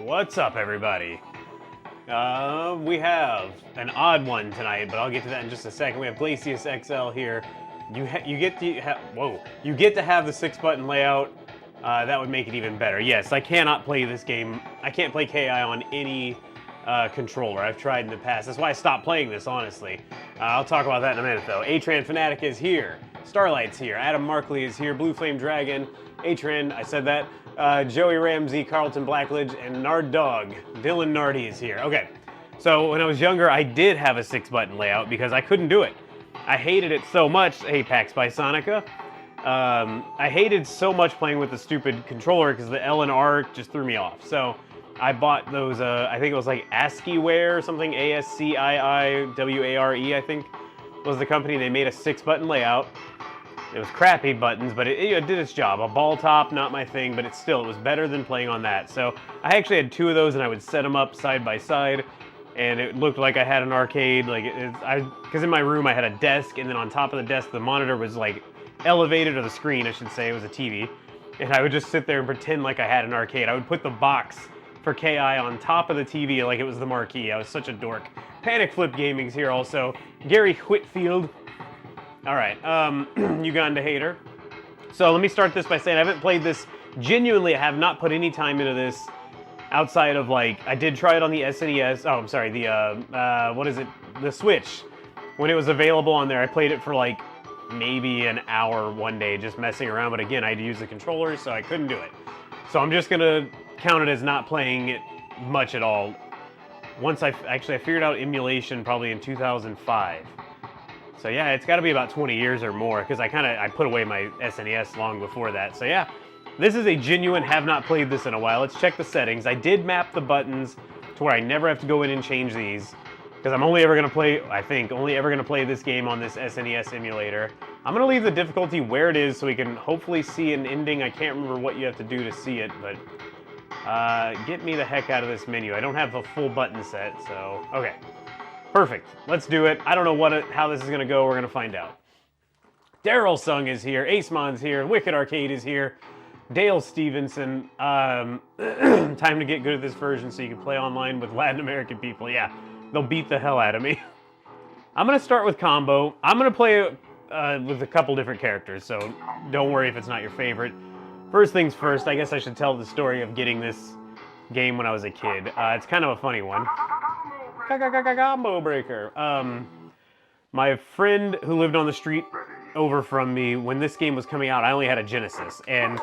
What's up, everybody? We have an odd one tonight, but I'll get to that in just a second. We have Glacius XL here. You get to have the 6-button layout. That would make it even better. Yes, I cannot play this game. I can't play KI on any controller. I've tried in the past. That's why I stopped playing this, honestly. I'll talk about that in a minute, though. Atran Fanatic is here. Starlight's here. Adam Markley is here. Blue Flame Dragon. Atran, I said that. Joey Ramsey, Carlton Blackledge, and Nard Dog. Dylan Nardi is here. Okay, so when I was younger, I did have a 6-button layout because I couldn't do it. I hated it so much. Hey, Pax by Sonica. I hated so much playing with the stupid controller because the L and R just threw me off. So I bought those, I think it was like ASCIIware or something, ASCIIWARE, I think was the company. They made a 6-button layout. It was crappy buttons, but it did its job. A ball top, not my thing, but it was better than playing on that. So I actually had 2 of those, and I would set them up side by side, and it looked like I had an arcade. Because in my room I had a desk, and then on top of the desk the monitor was like elevated, or the screen, I should say, it was a TV, and I would just sit there and pretend like I had an arcade. I would put the box for KI on top of the TV like it was the marquee. I was such a dork. Panic Flip Gaming's here also. Gary Whitfield. All right, Uganda Hater. So let me start this by saying I haven't played this. Genuinely, I have not put any time into this outside of, like, I did try it on the SNES. Oh, I'm sorry, the Switch. When it was available on there, I played it for like maybe an hour one day just messing around. But again, I had to use the controller, so I couldn't do it. So I'm just gonna count it as not playing it much at all. Once I figured out emulation probably in 2005. So yeah, it's got to be about 20 years or more, because I put away my SNES long before that. So yeah, this is a genuine have not played this in a while. Let's check the settings. I did map the buttons to where I never have to go in and change these, because I'm only ever going to play, this game on this SNES emulator. I'm going to leave the difficulty where it is so we can hopefully see an ending. I can't remember what you have to do to see it, but get me the heck out of this menu. I don't have a full button set, so okay. Perfect. Let's do it. I don't know how this is going to go. We're going to find out. Daryl Sung is here. Acemon's here. Wicked Arcade is here. Dale Stevenson. Time to get good at this version so you can play online with Latin American people. Yeah, they'll beat the hell out of me. I'm going to start with combo. I'm going to play with a couple different characters, so don't worry if it's not your favorite. First things first, I guess I should tell the story of getting this game when I was a kid. It's kind of a funny one. Combo breaker. My friend who lived on the street over from me, when this game was coming out, I only had a Genesis, and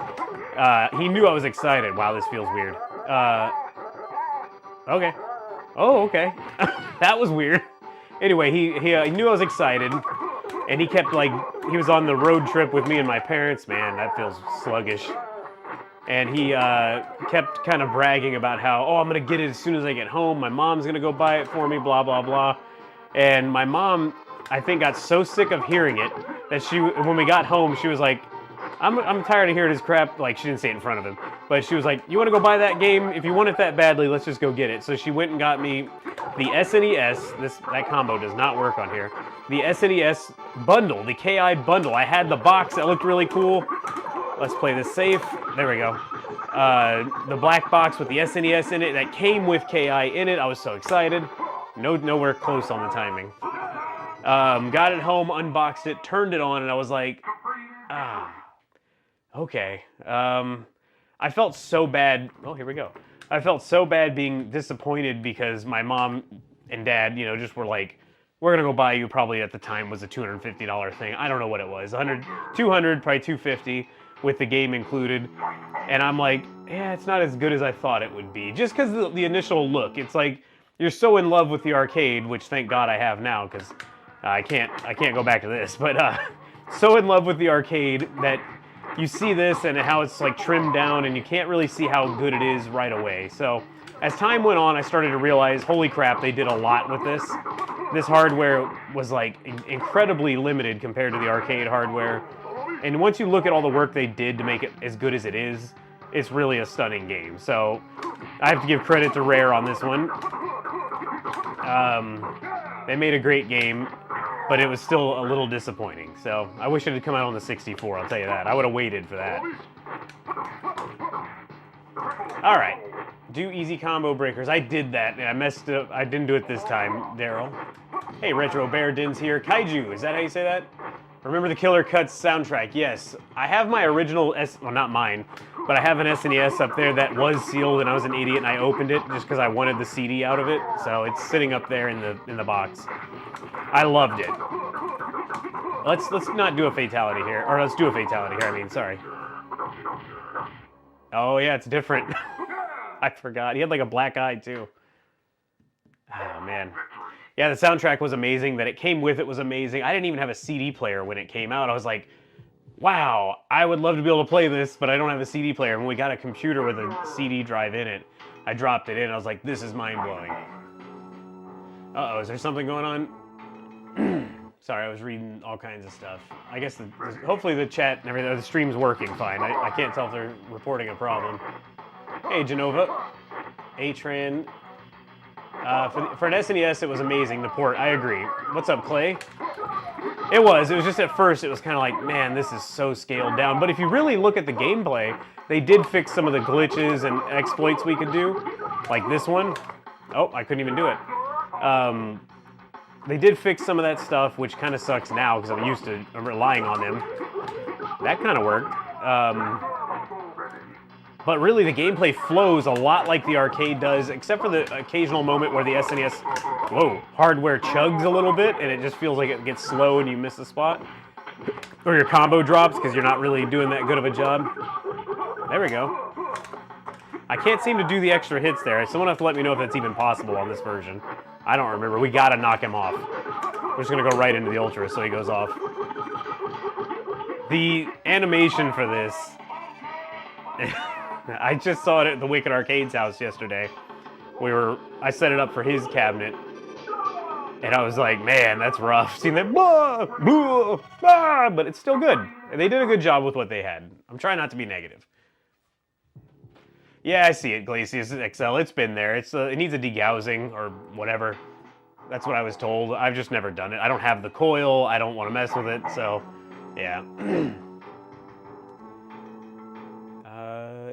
he knew I was excited. Wow, this feels weird. Okay. Oh, okay. That was weird. Anyway, he knew I was excited, and he kept, he was on the road trip with me and my parents. Man, that feels sluggish. And he kept kind of bragging about how, I'm going to get it as soon as I get home. My mom's going to go buy it for me, blah, blah, blah. And my mom, I think, got so sick of hearing it that when we got home, she was like, I'm tired of hearing his crap. Like, she didn't say it in front of him. But she was like, you want to go buy that game? If you want it that badly, let's just go get it. So she went and got me the SNES. That combo does not work on here. The SNES bundle, the KI bundle. I had the box that looked really cool. Let's play this safe. There we go. The black box with the SNES in it that came with KI in it. I was so excited. Nowhere close on the timing. Got it home, unboxed it, turned it on, and I was like, okay. I felt so bad. Oh, here we go. I felt so bad being disappointed because my mom and dad, just were like, we're going to go buy you, probably at the time was a $250 thing. I don't know what it was. 200, probably 250. With the game included, and I'm like, yeah, it's not as good as I thought it would be. Just because the initial look, it's like you're so in love with the arcade, which thank God I have now, because I can't go back to this. But so in love with the arcade that you see this and how it's like trimmed down, and you can't really see how good it is right away. So as time went on, I started to realize, holy crap, they did a lot with this. This hardware was like incredibly limited compared to the arcade hardware. And once you look at all the work they did to make it as good as it is, it's really a stunning game. So I have to give credit to Rare on this one. They made a great game, but it was still a little disappointing. So I wish it had come out on the 64, I'll tell you that. I would have waited for that. All right. Do easy combo breakers. I did that, and I messed up. I didn't do it this time, Daryl. Hey, Retro Bear Din's here. Kaiju, is that how you say that? Remember the Killer Cuts soundtrack? Yes. I have my original well, not mine, but I have an SNES up there that was sealed, and I was an idiot, and I opened it just because I wanted the CD out of it. So it's sitting up there in the box. I loved it. Let's not do a fatality here, or let's do a fatality here. I mean, sorry. Oh yeah, it's different. I forgot. He had like a black eye too. Oh man. Yeah, the soundtrack was amazing. That it came with it was amazing. I didn't even have a CD player when it came out. I was like, wow, I would love to be able to play this, but I don't have a CD player. When we got a computer with a CD drive in it, I dropped it in. I was like, this is mind-blowing. Uh-oh, is there something going on? Sorry, I was reading all kinds of stuff. I guess hopefully the chat and everything, the stream's working fine. I can't tell if they're reporting a problem. Hey, Genova. Atran. For an SNES, it was amazing, the port. I agree. What's up, Clay? It was just at first, it was kind of like, man, this is so scaled down. But if you really look at the gameplay, they did fix some of the glitches and exploits we could do. Like this one. Oh, I couldn't even do it. They did fix some of that stuff, which kind of sucks now because I'm used to relying on them. That kind of worked. But really, the gameplay flows a lot like the arcade does, except for the occasional moment where the SNES, hardware chugs a little bit, and it just feels like it gets slow and you miss the spot. Or your combo drops because you're not really doing that good of a job. There we go. I can't seem to do the extra hits there. Someone has to let me know if that's even possible on this version. I don't remember. We gotta knock him off. We're just gonna go right into the Ultra so he goes off. The animation for this... I just saw it at the Wicked Arcade's house yesterday. I set it up for his cabinet, and I was like, man, that's rough. Seeing that, blah, blah, blah, but it's still good. They did a good job with what they had. I'm trying not to be negative. Yeah, I see it, Glacius XL. It's been there. It needs a degaussing or whatever. That's what I was told. I've just never done it. I don't have the coil. I don't want to mess with it, so yeah.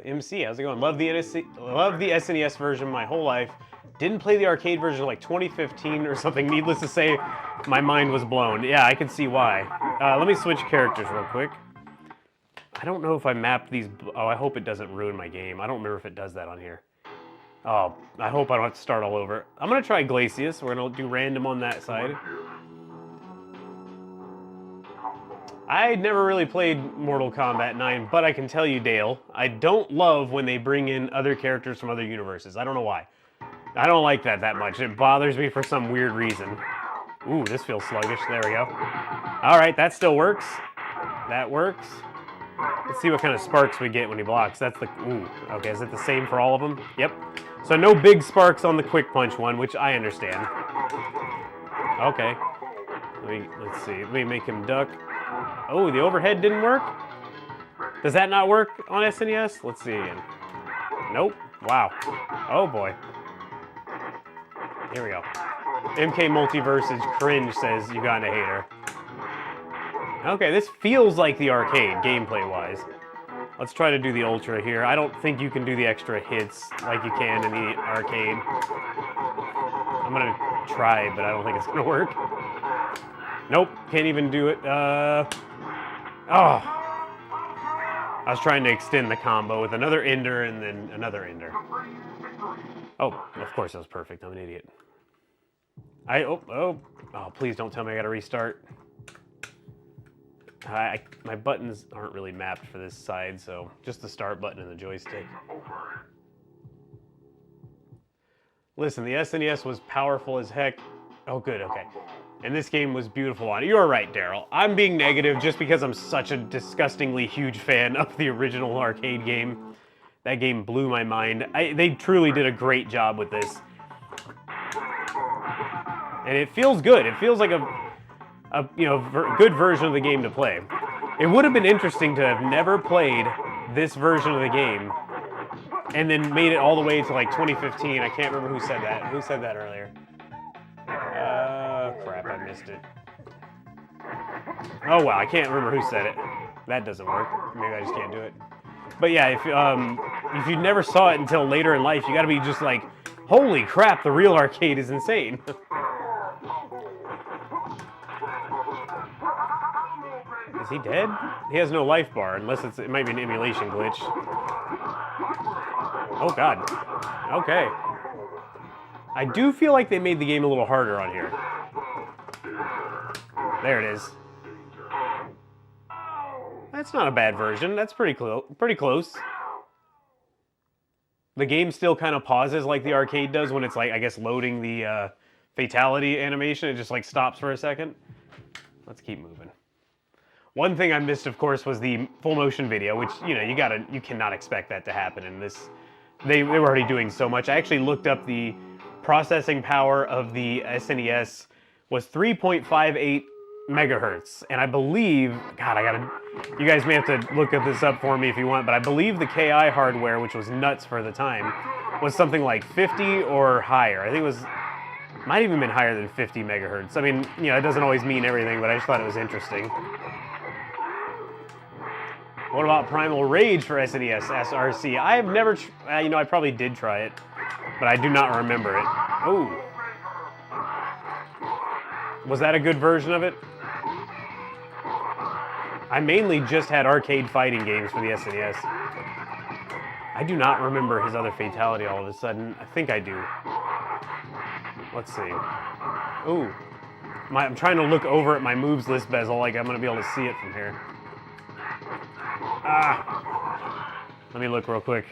MC, how's it going? Love the SNES version my whole life. Didn't play the arcade version like 2015 or something. Needless to say, my mind was blown. Yeah, I can see why. Let me switch characters real quick. I don't know if I mapped these. Oh, I hope it doesn't ruin my game. I don't remember if it does that on here. Oh, I hope I don't have to start all over. I'm gonna try Glacius. We're gonna do random on that side. I never really played Mortal Kombat 9, but I can tell you, Dale, I don't love when they bring in other characters from other universes. I don't know why. I don't like that much. It bothers me for some weird reason. Ooh, this feels sluggish. There we go. All right, that still works. That works. Let's see what kind of sparks we get when he blocks. That's the... Ooh, okay, is it the same for all of them? Yep. So no big sparks on the quick punch one, which I understand. Okay. Let's see. Let me make him duck. Oh, the overhead didn't work? Does that not work on SNES? Let's see again. Nope. Wow. Oh boy. Here we go. MK Multiverse is cringe, says Uganda Hater. Okay, this feels like the arcade, gameplay-wise. Let's try to do the Ultra here. I don't think you can do the extra hits like you can in the arcade. I'm gonna try, but I don't think it's gonna work. Nope, can't even do it. I was trying to extend the combo with another ender and then another ender. Oh, of course that was perfect. I'm an idiot. Oh, please don't tell me I gotta restart. My buttons aren't really mapped for this side, so just the start button and the joystick. Listen, the SNES was powerful as heck. Oh, good, okay. And this game was beautiful on it. You're right, Daryl. I'm being negative just because I'm such a disgustingly huge fan of the original arcade game. That game blew my mind. They truly did a great job with this. And it feels good. It feels like a good version of the game to play. It would have been interesting to have never played this version of the game and then made it all the way to like 2015. I can't remember who said that. Who said that earlier? Crap, I missed it. Oh, wow, I can't remember who said it. That doesn't work. Maybe I just can't do it. But yeah, if you never saw it until later in life, you got to be just like, holy crap, the real arcade is insane. Is he dead? He has no life bar, unless it might be an emulation glitch. Oh god. Okay. I do feel like they made the game a little harder on here. There it is. That's not a bad version. That's pretty close. The game still kind of pauses like the arcade does when it's like, I guess, loading the fatality animation. It just like stops for a second. Let's keep moving. One thing I missed, of course, was the full motion video, which, you know, you cannot expect that to happen in this. They were already doing so much. I actually looked up the processing power of the SNES was 3.58 megahertz, and I believe, God, you guys may have to look this up for me if you want, but I believe the KI hardware, which was nuts for the time, was something like 50 or higher. I think it was, might even been higher than 50 megahertz. I mean, you know, it doesn't always mean everything, but I just thought it was interesting. What about Primal Rage for SNES SRC? I have never, you know, I probably did try it, but I do not remember it. Oh. Was that a good version of it? I mainly just had arcade fighting games for the SNES. I do not remember his other fatality all of a sudden. I think I do. Let's see. Ooh. I'm trying to look over at my moves list bezel like I'm going to be able to see it from here. Let me look real quick.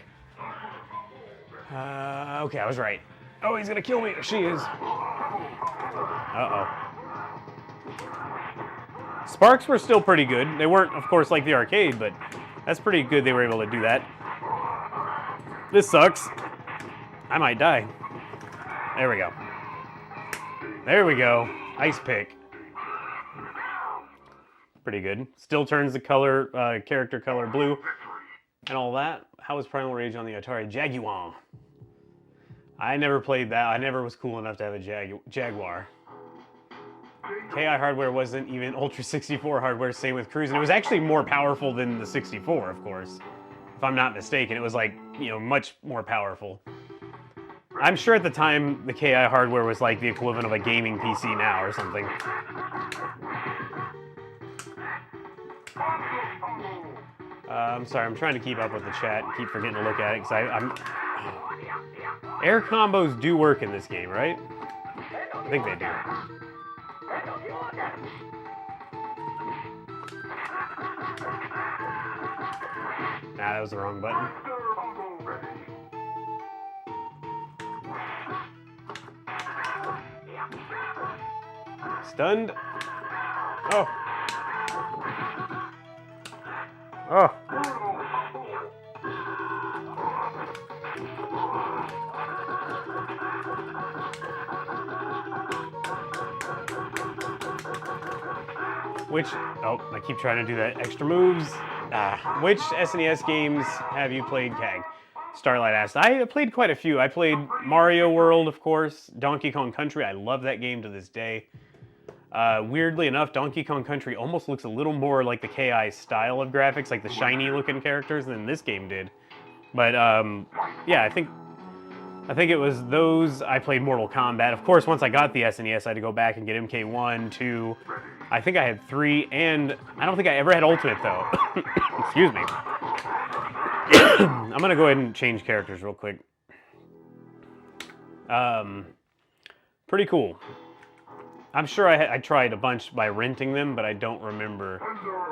Okay, I was right. Oh, he's gonna kill me. She is. Uh-oh. Sparks were still pretty good. They weren't, of course, like the arcade, but that's pretty good they were able to do that. This sucks. I might die. There we go. There we go. Ice pick. Pretty good. Still turns the color, character color blue and all that. How was Primal Rage on the Atari Jaguar? I never played that. I never was cool enough to have a Jaguar. KI hardware wasn't even Ultra 64 hardware, same with Cruis'n. It was actually more powerful than the 64, of course. If I'm not mistaken, it was like, you know, much more powerful. I'm sure at the time the KI hardware was like the equivalent of a gaming PC now or something. I'm sorry, I'm trying to keep up with the chat, keep forgetting to look at it, because air combos do work in this game, right? I think they do. Nah, that was the wrong button. Stunned. Oh. Oh. I keep trying to do that. Extra moves. Which SNES games have you played, Kag? Starlight asked. I played quite a few. I played Mario World, of course. Donkey Kong Country. I love that game to this day. Weirdly enough, Donkey Kong Country almost looks a little more like the KI style of graphics, like the shiny looking characters, than this game did. But yeah, I think it was those. I played Mortal Kombat. Of course, once I got the SNES, I had to go back and get MK1, 2. I think I had 3, and I don't think I ever had Ultimate, though. Excuse me. I'm going to go ahead and change characters real quick. Pretty cool. I'm sure I tried a bunch by renting them, but I don't remember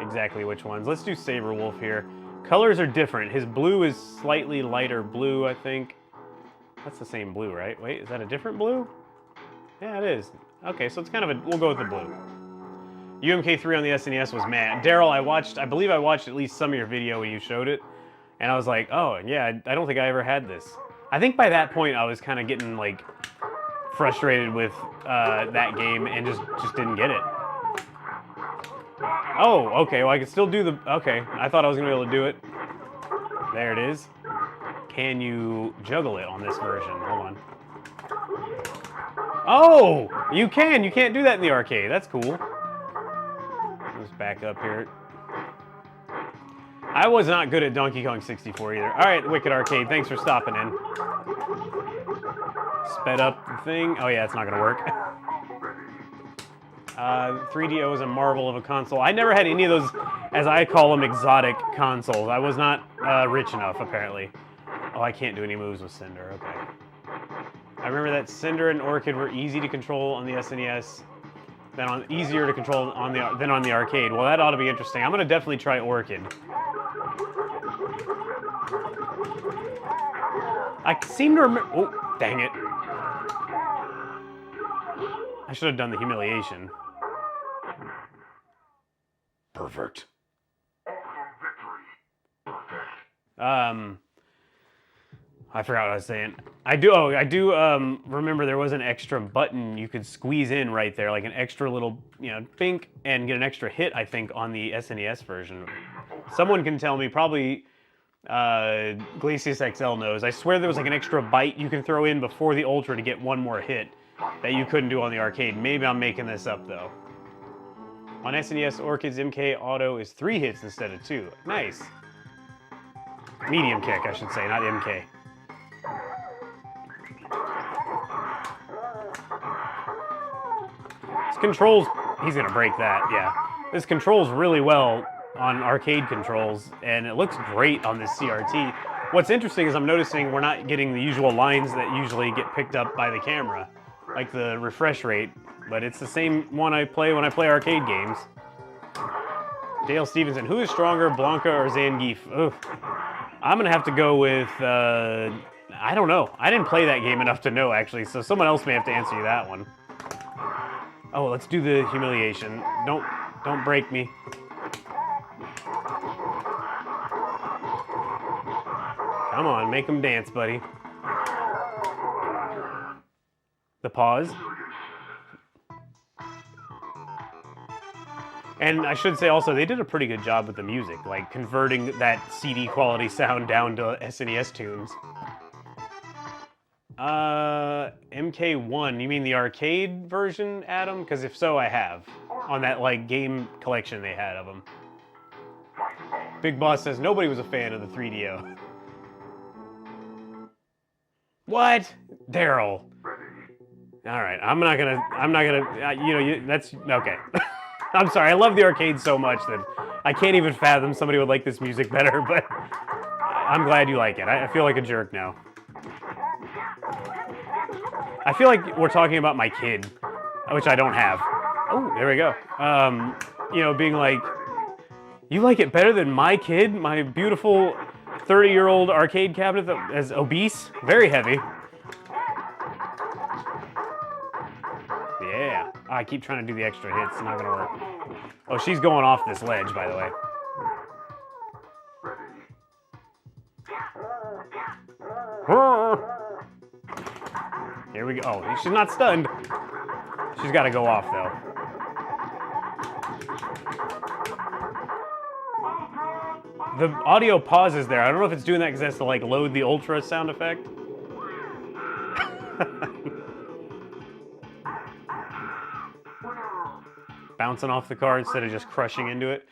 exactly which ones. Let's do Saber Wolf here. Colors are different. His blue is slightly lighter blue, I think. That's the same blue, right? Wait, is that a different blue? Yeah, it is. Okay, so it's kind of a... We'll go with the blue. UMK3 on the SNES was mad. Daryl, I believe I watched at least some of your video when you showed it, and I was like, oh, yeah, I don't think I ever had this. I think by that point I was kind of getting, like, frustrated with that game and just didn't get it. Oh, okay, well, I can still do the... Okay, I thought I was going to be able to do it. There it is. Can you juggle it on this version? Hold on. Oh, you can. You can't do that in the arcade. That's cool. Let's back up here. I was not good at Donkey Kong 64 either. All right, Wicked Arcade, thanks for stopping in. Sped up the thing. Oh yeah, it's not gonna work. 3DO is a marvel of a console. I never had any of those, as I call them, exotic consoles. I was not rich enough, apparently. Oh, I can't do any moves with Cinder, okay. I remember that Cinder and Orchid were easy to control on the SNES, easier to control than on the arcade. Well, that ought to be interesting. I'm gonna definitely try Orchid. I seem to remember, oh, dang it. I should have done the humiliation. Perfect. I forgot what I was saying. I do remember there was an extra button you could squeeze in right there, like an extra little, bink, and get an extra hit, I think, on the SNES version. Someone can tell me, probably Glacius XL knows. I swear there was like an extra byte you can throw in before the Ultra to get one more hit that you couldn't do on the arcade. Maybe I'm making this up, though. On SNES, Orchid's MK Auto is 3 hits instead of 2. Nice. Medium kick, I should say, not MK. This controls... He's going to break that, yeah. This controls really well on arcade controls, and it looks great on this CRT. What's interesting is I'm noticing we're not getting the usual lines that usually get picked up by the camera, like the refresh rate, but it's the same one I play when I play arcade games. Dale Stevenson, who is stronger, Blanca or Zangief? Ugh. I'm gonna have to go with, I don't know. I didn't play that game enough to know, actually, so someone else may have to answer you that one. Oh, let's do the humiliation. Don't break me. Come on, make him dance, buddy. The pause. And I should say also, they did a pretty good job with the music, like converting that CD quality sound down to SNES tunes. MK1, you mean the arcade version, Adam? Because if so, I have. On that, like, game collection they had of them. Big Boss says nobody was a fan of the 3DO. What? Daryl. All right, I'm not gonna, that's, okay. I'm sorry, I love the arcade so much that I can't even fathom somebody would like this music better, but I'm glad you like it. I feel like a jerk now. I feel like we're talking about my kid, which I don't have. Oh, there we go. Being like, you like it better than my kid, my beautiful 30-year-old arcade cabinet that is obese, very heavy. Yeah. Oh, I keep trying to do the extra hits. It's not gonna work. Oh, she's going off this ledge, by the way. Here we go. Oh, she's not stunned. She's got to go off, though. The audio pauses there. I don't know if it's doing that because it has to, like, load the Ultra sound effect. Bouncing off the car instead of just crushing into it.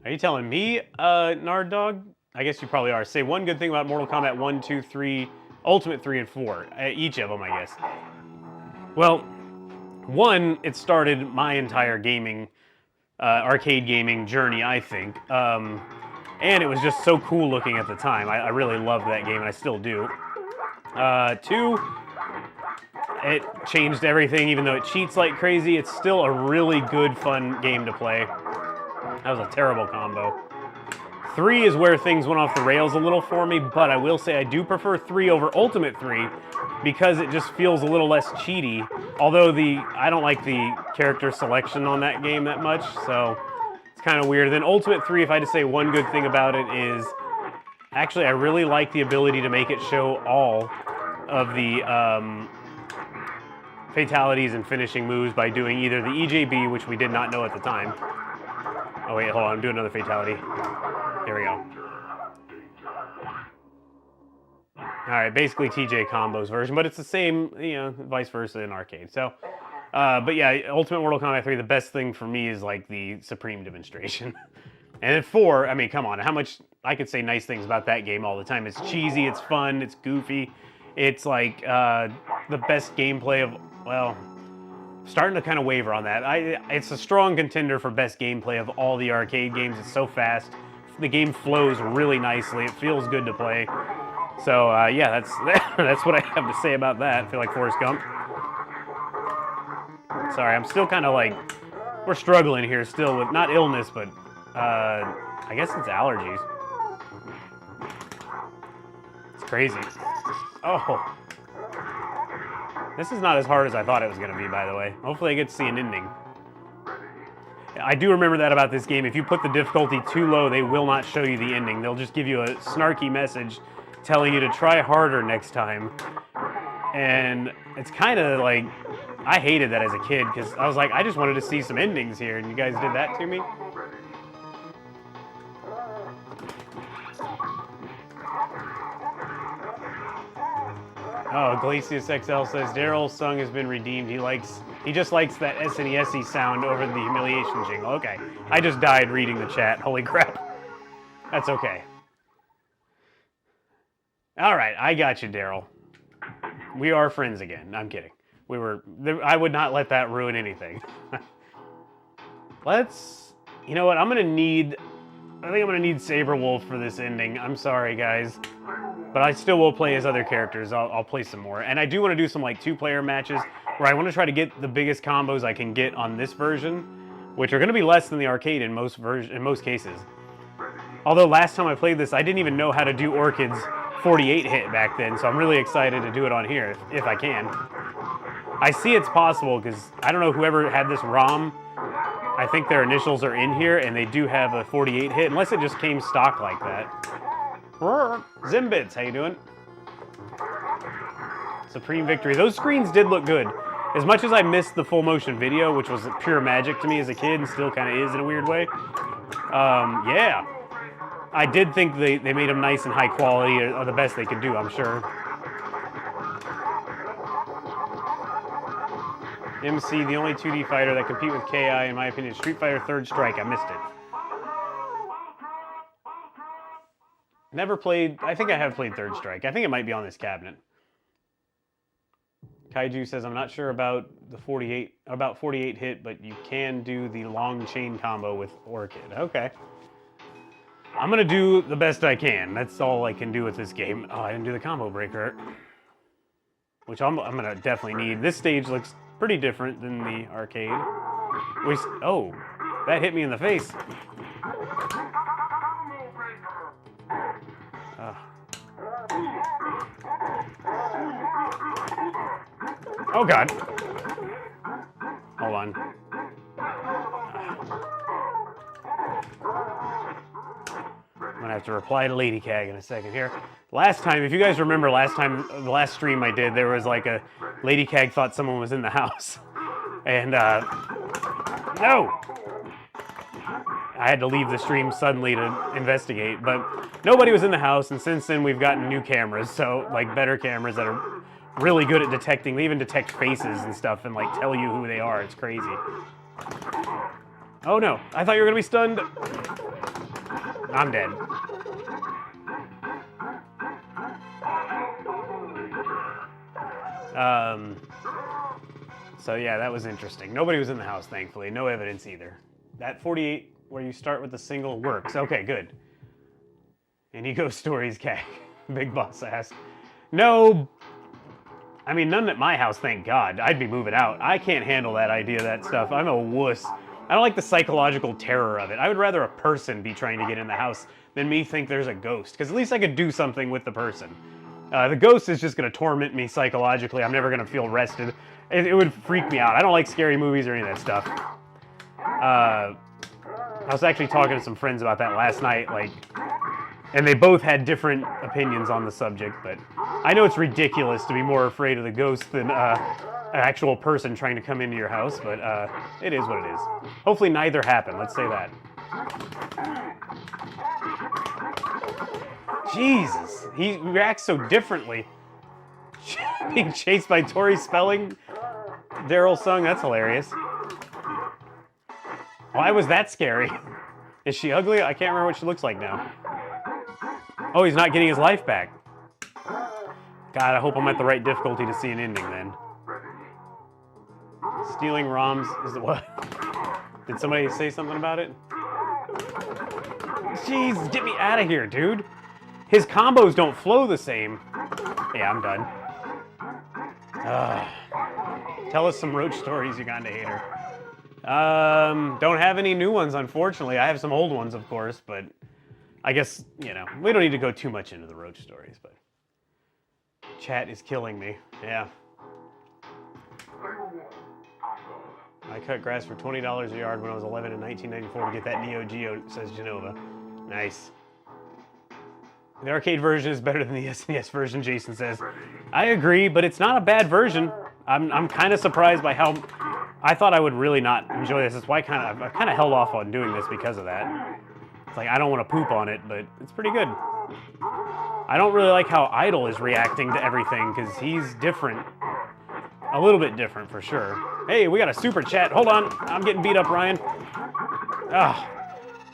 Are you telling me, Nard Dog? I guess you probably are. Say one good thing about Mortal Kombat 1, 2, 3, Ultimate 3, and 4. Each of them, I guess. Well, 1, it started my entire gaming, arcade gaming journey, I think. And it was just so cool looking at the time. I really loved that game, and I still do. 2, it changed everything, even though it cheats like crazy. It's still a really good, fun game to play. That was a terrible combo. 3 is where things went off the rails a little for me, but I will say I do prefer 3 over Ultimate 3 because it just feels a little less cheaty. Although I don't like the character selection on that game that much, so it's kind of weird. Then Ultimate 3, if I had to say one good thing about it is, actually I really like the ability to make it show all of the fatalities and finishing moves by doing either the EJB, which we did not know at the time. Oh wait, hold on, I'm doing another fatality. Here we go. Alright, basically TJ Combo's version, but it's the same, vice versa in arcade. So, But yeah, Ultimate Mortal Kombat 3, the best thing for me is like the Supreme demonstration. And then 4, I mean, come on, how much, I could say nice things about that game all the time. It's cheesy, it's fun, it's goofy. It's like the best gameplay of, well, starting to kind of waver on that. It's a strong contender for best gameplay of all the arcade games. It's so fast. The game flows really nicely. It feels good to play. So yeah, that's what I have to say about that. I feel like Forrest Gump. Sorry, I'm still kind of like, we're struggling here still with, not illness, but I guess it's allergies. It's crazy. Oh. This is not as hard as I thought it was going to be, by the way. Hopefully I get to see an ending. I do remember that about this game. If you put the difficulty too low, they will not show you the ending. They'll just give you a snarky message telling you to try harder next time. And it's kind of like, I hated that as a kid because I was like, I just wanted to see some endings here, and you guys did that to me? Oh, Glacius XL says Daryl's song has been redeemed. He just likes that SNES-y sound over the humiliation jingle. Okay, I just died reading the chat. Holy crap. That's okay. All right, I got you, Daryl. We are friends again. I'm kidding. I would not let that ruin anything. You know what? I think I'm gonna need Saberwolf for this ending. I'm sorry, guys. But I still will play as other characters. I'll play some more. And I do want to do some like 2-player matches where I want to try to get the biggest combos I can get on this version, which are going to be less than the arcade in most cases. Although last time I played this, I didn't even know how to do Orchid's 48 hit back then, so I'm really excited to do it on here if I can. I see it's possible because I don't know whoever had this ROM. I think their initials are in here, and they do have a 48 hit, unless it just came stock like that. Zimbits, how you doing? Supreme victory. Those screens did look good. As much as I missed the full motion video, which was pure magic to me as a kid, and still kind of is in a weird way. Yeah. I did think they made them nice and high quality, or the best they could do, I'm sure. MC, the only 2D fighter that compete with KI, in my opinion, Street Fighter Third Strike. I missed it. Never played, I think I have played Third Strike. I think it might be on this cabinet. Kaiju says, I'm not sure about the 48 hit, but you can do the long chain combo with Orchid. Okay. I'm gonna do the best I can. That's all I can do with this game. Oh, I didn't do the combo breaker. Which I'm gonna definitely need. This stage looks pretty different than the arcade. Oh, that hit me in the face. Oh God. Hold on. I'm gonna have to reply to Lady Cag in a second here. Last time, if you guys remember the last stream I did, there was like a Lady Cag thought someone was in the house. And no! I had to leave the stream suddenly to investigate, but nobody was in the house, and since then we've gotten new cameras, so like better cameras that are really good at detecting. They even detect faces and stuff and like tell you who they are. It's crazy. Oh no, I thought you were gonna be stunned. I'm dead. So yeah, that was interesting. Nobody was in the house, thankfully. No evidence either. That 48 where you start with the single works. Okay, good. Inigo Stories Cag. Big Boss asked. No, I mean, none at my house, thank God. I'd be moving out. I can't handle that idea of that stuff. I'm a wuss. I don't like the psychological terror of it. I would rather a person be trying to get in the house than me think there's a ghost, because at least I could do something with the person. The ghost is just going to torment me psychologically. I'm never going to feel rested. It would freak me out. I don't like scary movies or any of that stuff. I was actually talking to some friends about that last night, and they both had different opinions on the subject, but I know it's ridiculous to be more afraid of the ghost than an actual person trying to come into your house, but it is what it is. Hopefully neither happen, let's say that. Jesus, he reacts so differently. Being chased by Tori Spelling? Daryl sung. That's hilarious. Why was that scary? Is she ugly? I can't remember what she looks like now. Oh, he's not getting his life back. God, I hope I'm at the right difficulty to see an ending then. Stealing ROMs is the what? Did somebody say something about it? Jeez, get me out of here, dude. His combos don't flow the same. Yeah, I'm done. Tell us some Roach stories, Uganda hater. Don't have any new ones, unfortunately. I have some old ones, of course, but I guess, you know, we don't need to go too much into the Roach stories, but chat is killing me. Yeah. I cut grass for $20 a yard when I was 11 in 1994 to get that Neo Geo, says Genova. Nice. The arcade version is better than the SNES version, Jason says. I agree, but it's not a bad version. I'm kind of surprised by how... I thought I would really not enjoy this. That's why I've kind of held off on doing this because of that. It's like, I don't want to poop on it, but it's pretty good. I don't really like how Idol is reacting to everything, because he's different. A little bit different, for sure. Hey, we got a super chat. Hold on. I'm getting beat up, Ryan. Ah.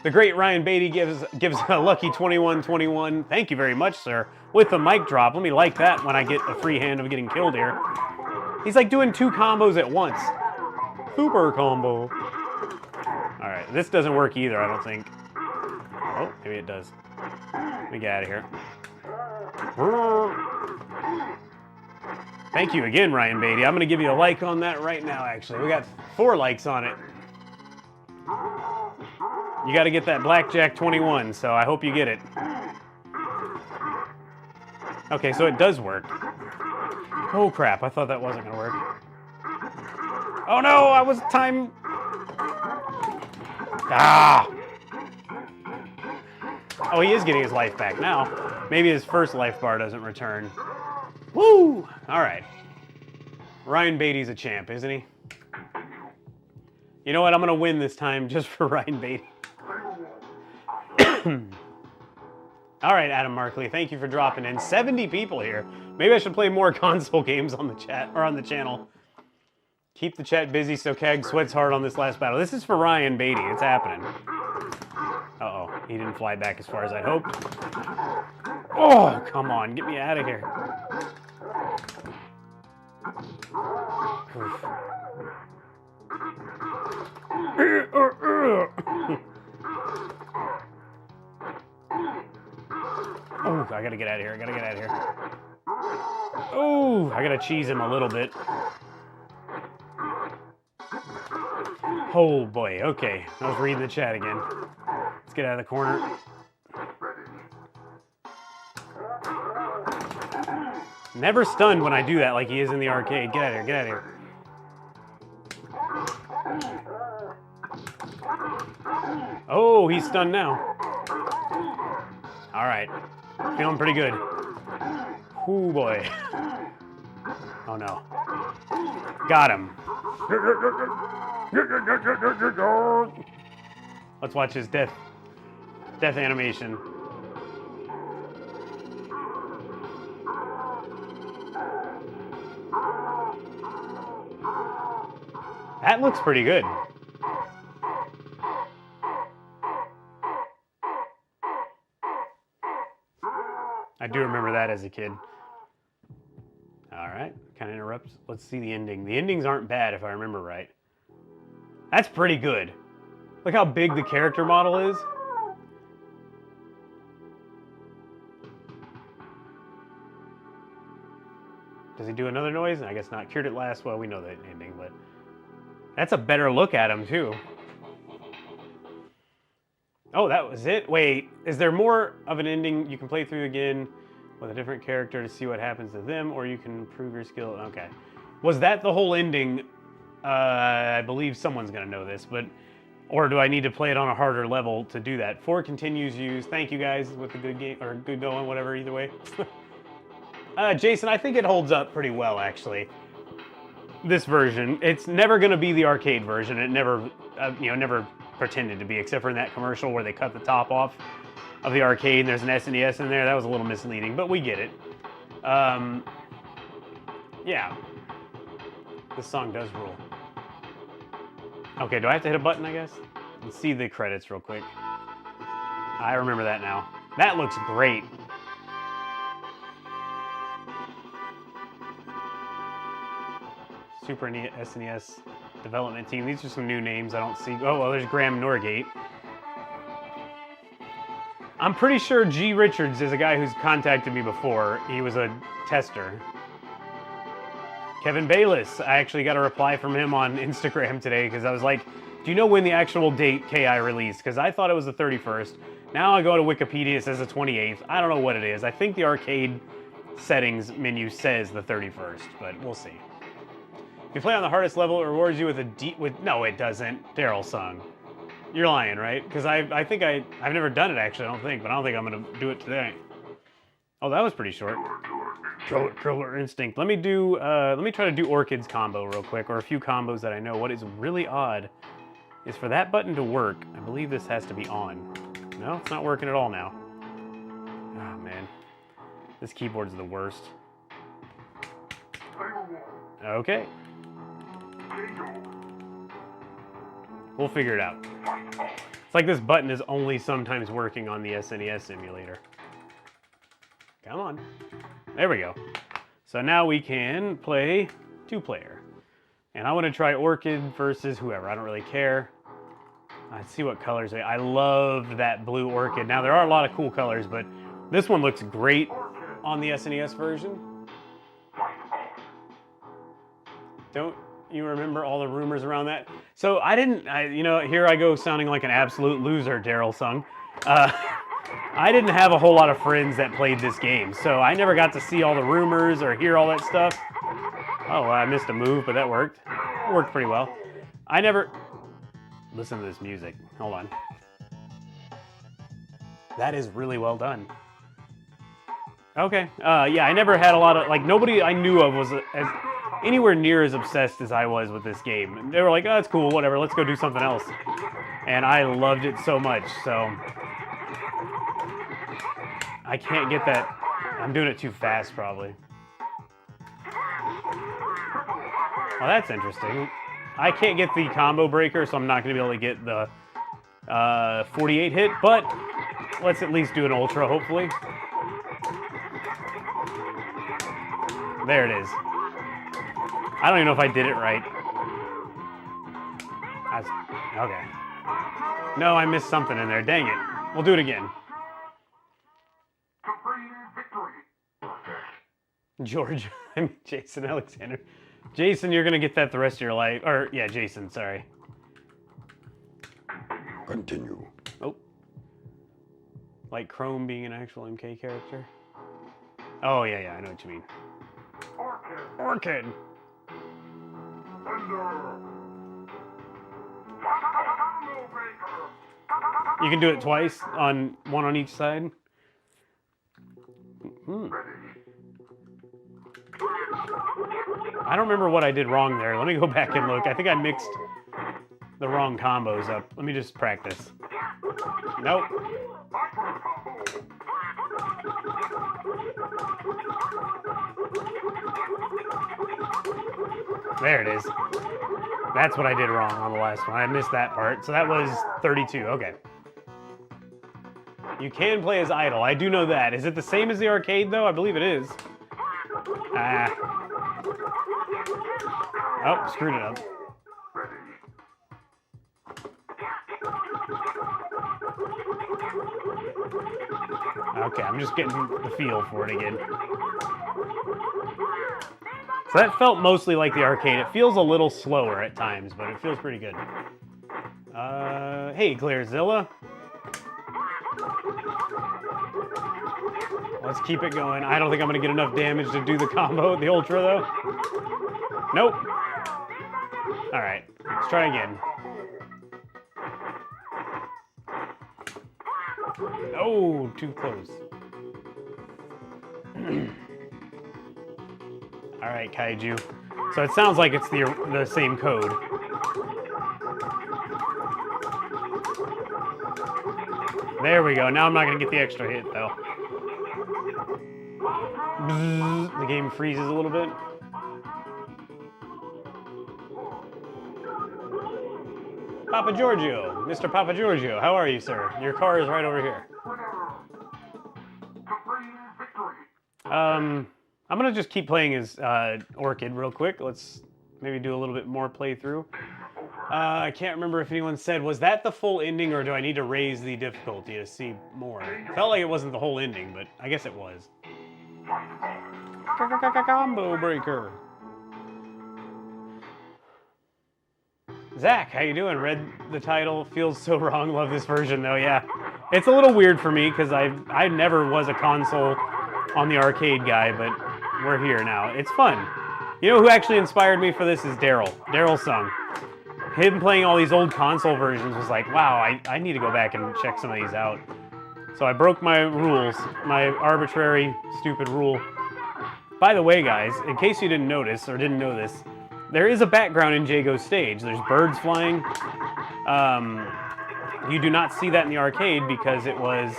The great Ryan Beatty gives a lucky 2121. Thank you very much, sir. With the mic drop. Let me like that when I get a free hand of getting killed here. He's like doing 2 combos at once. Super combo. Alright, this doesn't work either, I don't think. Oh, maybe it does. Let me get out of here. Thank you again, Ryan Beatty. I'm going to give you a like on that right now, actually. We got 4 likes on it. You got to get that Blackjack 21, so I hope you get it. Okay, so it does work. Oh crap, I thought that wasn't going to work. Oh no, I was time... Ah! Oh, he is getting his life back now. Maybe his first life bar doesn't return. Woo! Alright. Ryan Beatty's a champ, isn't he? You know what, I'm going to win this time just for Ryan Beatty. All right, Adam Markley, thank you for dropping in. 70 people here. Maybe I should play more console games on the chat or on the channel. Keep the chat busy so Kag sweats hard on this last battle. This is for Ryan Beatty. It's happening. Uh-oh, he didn't fly back as far as I'd hoped. Oh, come on, get me out of here. Oh, I gotta get out of here. I gotta get out of here. Oh, I gotta cheese him a little bit. Oh boy, okay. I was reading the chat again. Let's get out of the corner. Never stunned when I do that like he is in the arcade. Get out of here, get out of here. Oh, he's stunned now. All right. Feeling pretty good. Oh boy. Oh no. Got him. Let's watch his death animation. That looks pretty good. I do remember that as a kid. All right, kind of interrupts. Let's see the ending. The endings aren't bad if I remember right. That's pretty good. Look how big the character model is. Does he do another noise? I guess not. Cured at last. Well, we know that ending, but that's a better look at him too. Oh, that was it? Wait, is there more of an ending you can play through again with a different character to see what happens to them, or you can improve your skill? Okay. Was that the whole ending? I believe someone's going to know this, but... Or do I need to play it on a harder level to do that? 4 continues used. Thank you guys with the good game, or good going, whatever, either way. Jason, I think it holds up pretty well, actually. This version. It's never going to be the arcade version. It never, never pretended to be, except for in that commercial where they cut the top off of the arcade and there's an SNES in there. That was a little misleading, but we get it. Yeah. This song does rule. Okay, do I have to hit a button, I guess? Let's see the credits real quick. I remember that now. That looks great. Super SNES development team. These are some new names I don't see. Oh, well, there's Graham Norgate. I'm pretty sure G. Richards is a guy who's contacted me before. He was a tester. Kevin Bayless. I actually got a reply from him on Instagram today because I was like, do you know when the actual date KI released? Because I thought it was the 31st. Now I go to Wikipedia, it says the 28th. I don't know what it is. I think the arcade settings menu says the 31st, but we'll see. If you play on the hardest level, it rewards you with a no, it doesn't. Daryl sung. You're lying, right? Because I think I've never done it actually, I don't think, but I don't think I'm gonna do it today. Oh, that was pretty short. Killer Instinct. Let me try to do Orchid's combo real quick, or a few combos that I know. What is really odd is for that button to work, I believe this has to be on. No, it's not working at all now. Oh man. This keyboard's the worst. Okay. We'll figure it out. It's like this button is only sometimes working on the SNES emulator. Come on. There we go. So now we can play two-player. And I want to try Orchid versus whoever. I don't really care. Let's see what colors I love that blue Orchid. Now, there are a lot of cool colors, but this one looks great on the SNES version. Don't you remember all the rumors around that? So here I go sounding like an absolute loser, Daryl sung. I didn't have a whole lot of friends that played this game, so I never got to see all the rumors or hear all that stuff. Oh, I missed a move, but that worked. It worked pretty well. I never... Listen to this music. Hold on. That is really well done. Okay. Yeah, I never had a lot of... Like, nobody I knew of was anywhere near as obsessed as I was with this game. They were like, oh, it's cool, whatever, let's go do something else. And I loved it so much, so... I can't get that. I'm doing it too fast, probably. Well, that's interesting. I can't get the combo breaker, so I'm not going to be able to get the 48 hit, but let's at least do an ultra, hopefully. There it is. I don't even know if I did it right. Okay. No, I missed something in there. Dang it. We'll do it again. George, I mean Jason Alexander. Jason, you're gonna get that the rest of your life. Or, yeah, Jason, sorry. Continue. Oh. Like Chrome being an actual MK character? Oh, yeah, I know what you mean. Orchid! You can do it twice, one on each side. I don't remember what I did wrong there. Let me go back and look. I think I mixed the wrong combos up. Let me just practice. Nope. There it is. That's what I did wrong on the last one. I missed that part. So that was 32. Okay. You can play as Idol. I do know that. Is it the same as the arcade, though? I believe it is. Oh, screwed it up. Okay, I'm just getting the feel for it again. So that felt mostly like the arcade. It feels a little slower at times, but it feels pretty good. Hey, Clairezilla. Let's keep it going. I don't think I'm going to get enough damage to do the combo, the ultra, though. Nope. All right, let's try again. Oh, too close. All right, Kaiju. So it sounds like it's the same code. There we go. Now I'm not going to get the extra hit, though. The game freezes a little bit. Papa Giorgio, Mr. Papa Giorgio, how are you, sir? Your car is right over here. I'm gonna just keep playing as Orchid real quick. Let's maybe do a little bit more playthrough. I can't remember if anyone said, was that the full ending or do I need to raise the difficulty to see more? It felt like it wasn't the whole ending, but I guess it was. Combo breaker. Zach, how you doing? Read the title, feels so wrong, love this version though, yeah. It's a little weird for me because I never was a console on the arcade guy, but we're here now. It's fun. You know who actually inspired me for this is Daryl Sung. Him playing all these old console versions was like, wow, I need to go back and check some of these out. So I broke my rules, my arbitrary, stupid rule. By the way, guys, in case you didn't notice or didn't know this, there is a background in Jago's stage. There's birds flying. You do not see that in the arcade because it was,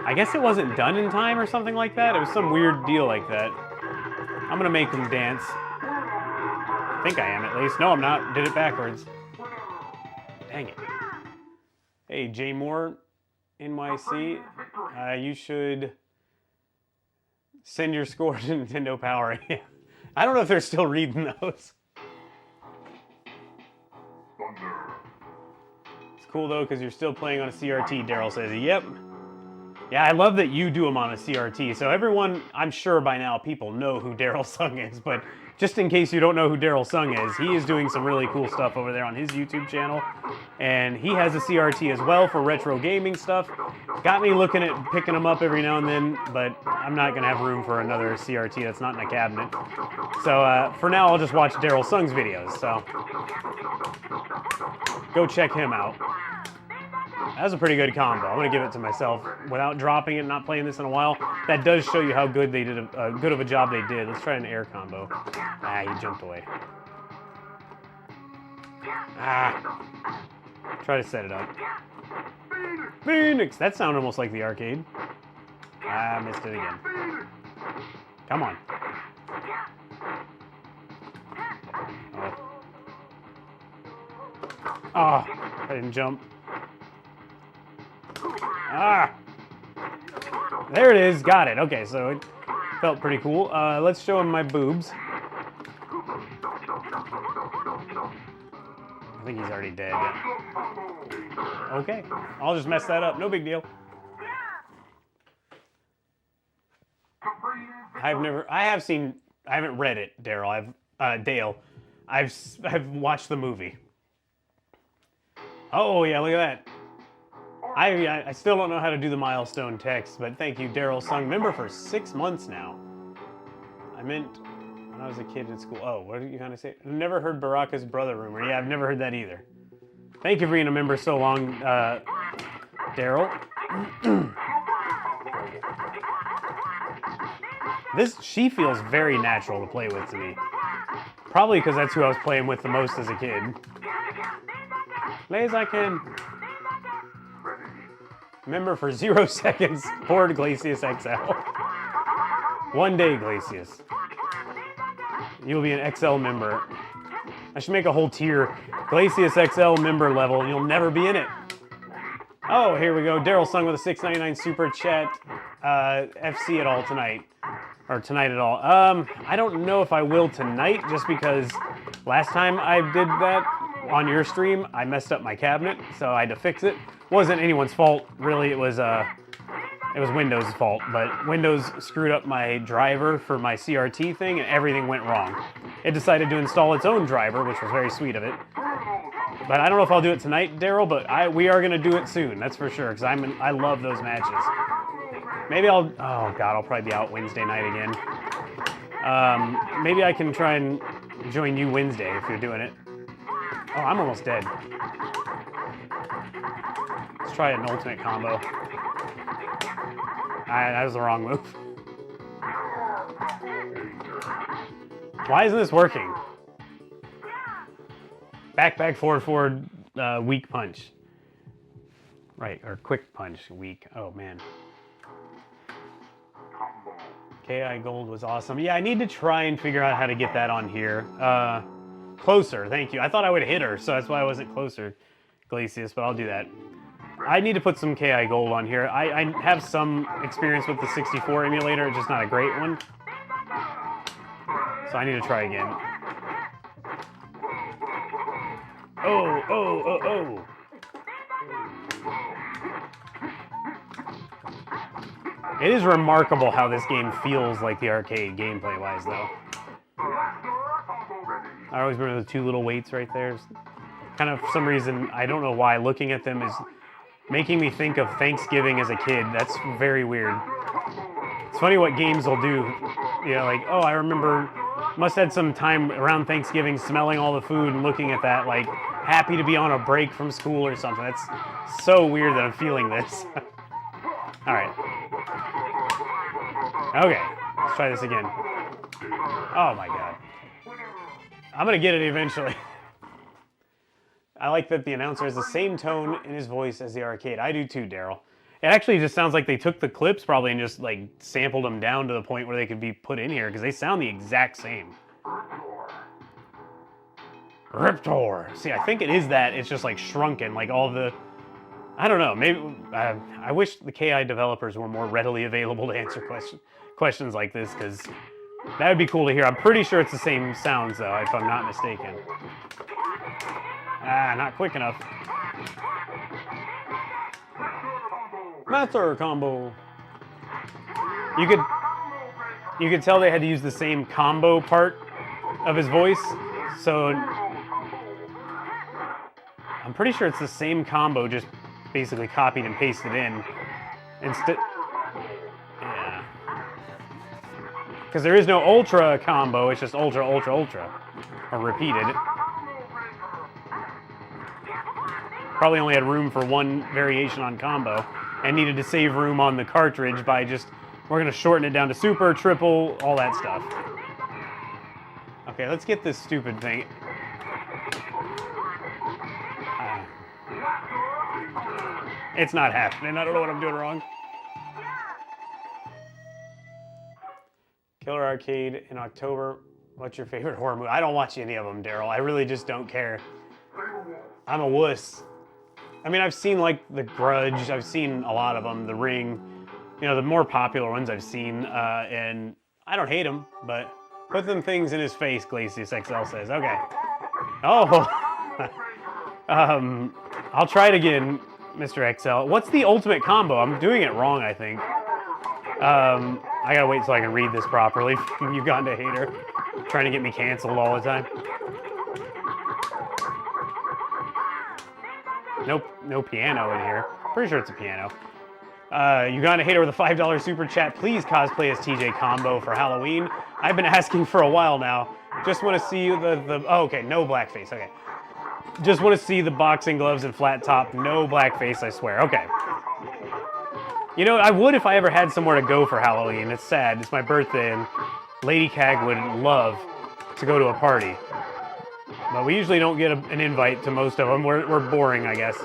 I guess it wasn't done in time or something like that. It was some weird deal like that. I'm gonna make them dance. I think I am at least. No, I'm not. Did it backwards. Dang it. Hey, J Moore, NYC, you should send your score to Nintendo Power. I don't know if they're still reading those. It's cool though, because you're still playing on a CRT, Daryl says. Yep. Yeah, I love that you do them on a CRT. So everyone, I'm sure by now, people know who Daryl Sung is, but just in case you don't know who Daryl Sung is, he is doing some really cool stuff over there on his YouTube channel. And he has a CRT as well for retro gaming stuff. Got me looking at picking them up every now and then, but I'm not gonna have room for another CRT that's not in a cabinet. So for now, I'll just watch Daryl Sung's videos, so go check him out. That was a pretty good combo. I'm gonna give it to myself without dropping it, not playing this in a while. That does show you how good they did, good of a job they did. Let's try an air combo. Ah, he jumped away. Ah. Try to set it up. Phoenix! That sounded almost like the arcade. Ah, I missed it again. Come on. Oh. Oh, I didn't jump. Ah! There it is, got it. Okay, so it felt pretty cool. Let's show him my boobs. I think he's already dead. Okay, I'll just mess that up, no big deal. I haven't read it, Daryl. Dale. I've watched the movie. Oh yeah, look at that. I still don't know how to do the milestone text, but thank you, Daryl Sung. Member for 6 months now. I meant when I was a kid in school. Oh, what are you trying to say? I've never heard Baraka's brother rumor. Yeah, I've never heard that either. Thank you for being a member so long, Daryl. She feels very natural to play with to me. Probably because that's who I was playing with the most as a kid. Play as I can. Member for 0 seconds, board Glacius XL. One day, Glacius. You'll be an XL member. I should make a whole tier. Glacius XL member level, and you'll never be in it. Oh, here we go. Daryl Sung with a $6.99 super chat. FC at all tonight. Or tonight at all. I don't know if I will tonight, just because last time I did that on your stream, I messed up my cabinet, so I had to fix it. Wasn't anyone's fault, really. It was Windows' fault, but Windows screwed up my driver for my CRT thing, and everything went wrong. It decided to install its own driver, which was very sweet of it. But I don't know if I'll do it tonight, Daryl, but we are gonna do it soon, that's for sure, because I love those matches. Maybe oh God, I'll probably be out Wednesday night again. Maybe I can try and join you Wednesday if you're doing it. Oh, I'm almost dead. Let's try an ultimate combo. That was the wrong move. Why isn't this working? Back, forward, weak punch. Right, or quick punch, weak. Oh, man. KI Gold was awesome. Yeah, I need to try and figure out how to get that on here. Closer, thank you. I thought I would hit her, so that's why I wasn't closer. Glacius, but I'll do that. I need to put some KI Gold on here. I have some experience with the 64 emulator, just not a great one. So I need to try again. Oh. It is remarkable how this game feels like the arcade gameplay-wise, though. I always remember the two little weights right there. Kind of, for some reason, I don't know why, looking at them is making me think of Thanksgiving as a kid. That's very weird. It's funny what games will do. You know, like, oh, I remember, must have had some time around Thanksgiving smelling all the food and looking at that, like, happy to be on a break from school or something. That's so weird that I'm feeling this. All right. Okay, let's try this again. Oh my god. I'm gonna get it eventually. I like that the announcer has the same tone in his voice as the arcade. I do too, Daryl. It actually just sounds like they took the clips probably and just like sampled them down to the point where they could be put in here because they sound the exact same. Riptor. See, I think it is that. It's just like shrunken, like all the... I don't know, maybe... I wish the KI developers were more readily available to answer questions like this, because that would be cool to hear. I'm pretty sure it's the same sounds, though, if I'm not mistaken. Ah, not quick enough. Master combo. You could tell they had to use the same combo part of his voice, so I'm pretty sure it's the same combo, just basically copied and pasted in. Instead, yeah, because there is no ultra combo. It's just ultra, ultra, ultra, or repeated. Probably only had room for one variation on combo, and needed to save room on the cartridge by just, we're gonna shorten it down to super, triple, all that stuff. Okay, let's get this stupid thing. It's not happening. I don't know what I'm doing wrong. Killer Arcade in October. What's your favorite horror movie? I don't watch any of them, Daryl. I really just don't care. I'm a wuss. I mean, I've seen like The Grudge. I've seen a lot of them. The Ring. You know, the more popular ones I've seen. And I don't hate them, but put them things in his face, Glacius XL says. Okay. Oh. I'll try it again, Mr. XL. What's the ultimate combo? I'm doing it wrong, I think. I gotta wait till I can read this properly. Uganda hater. Trying to get me canceled all the time. Nope, no piano in here. Pretty sure it's a piano. Uganda hater with a $5 super chat. Please cosplay as TJ Combo for Halloween. I've been asking for a while now. Just want to see the oh, okay, no blackface, okay. Just want to see the boxing gloves and flat top. No blackface, I swear. Okay. You know, I would if I ever had somewhere to go for Halloween. It's sad. It's my birthday, and Lady Cag would love to go to a party. But we usually don't get an invite to most of them. We're boring, I guess.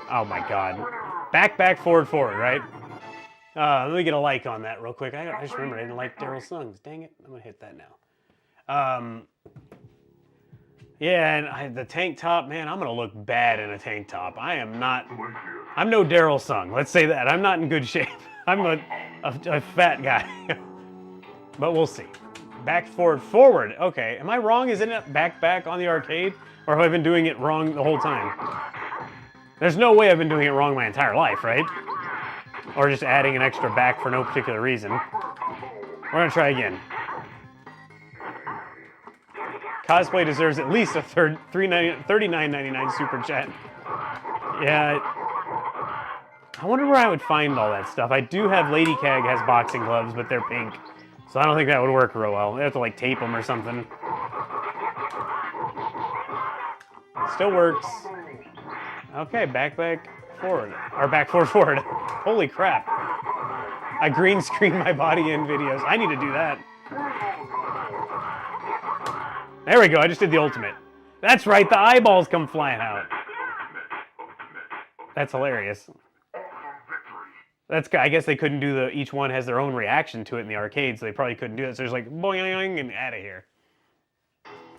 Oh, my God. Back, back, forward, forward, right? Let me get a like on that real quick. I just remembered I didn't like Daryl's songs. Dang it. I'm going to hit that now. Yeah, and the tank top, man, I'm going to look bad in a tank top. I'm no Daryl Sung. Let's say that. I'm not in good shape. I'm a fat guy. But we'll see. Back, forward, forward. Okay, am I wrong? Isn't it back, back on the arcade? Or have I been doing it wrong the whole time? There's no way I've been doing it wrong my entire life, right? Or just adding an extra back for no particular reason. We're going to try again. Cosplay deserves at least a $39.99 super chat. Yeah. I wonder where I would find all that stuff. I do have Lady Cag has boxing gloves, but they're pink. So I don't think that would work real well. They have to like tape them or something. Still works. Okay, back, back, forward. Or back, forward, forward. Holy crap. I green screen my body in videos. I need to do that. There we go, I just did the ultimate. That's right, the eyeballs come flying out. That's hilarious. I guess they couldn't do each one has their own reaction to it in the arcade, so they probably couldn't do that. So there's like, boing, and out of here.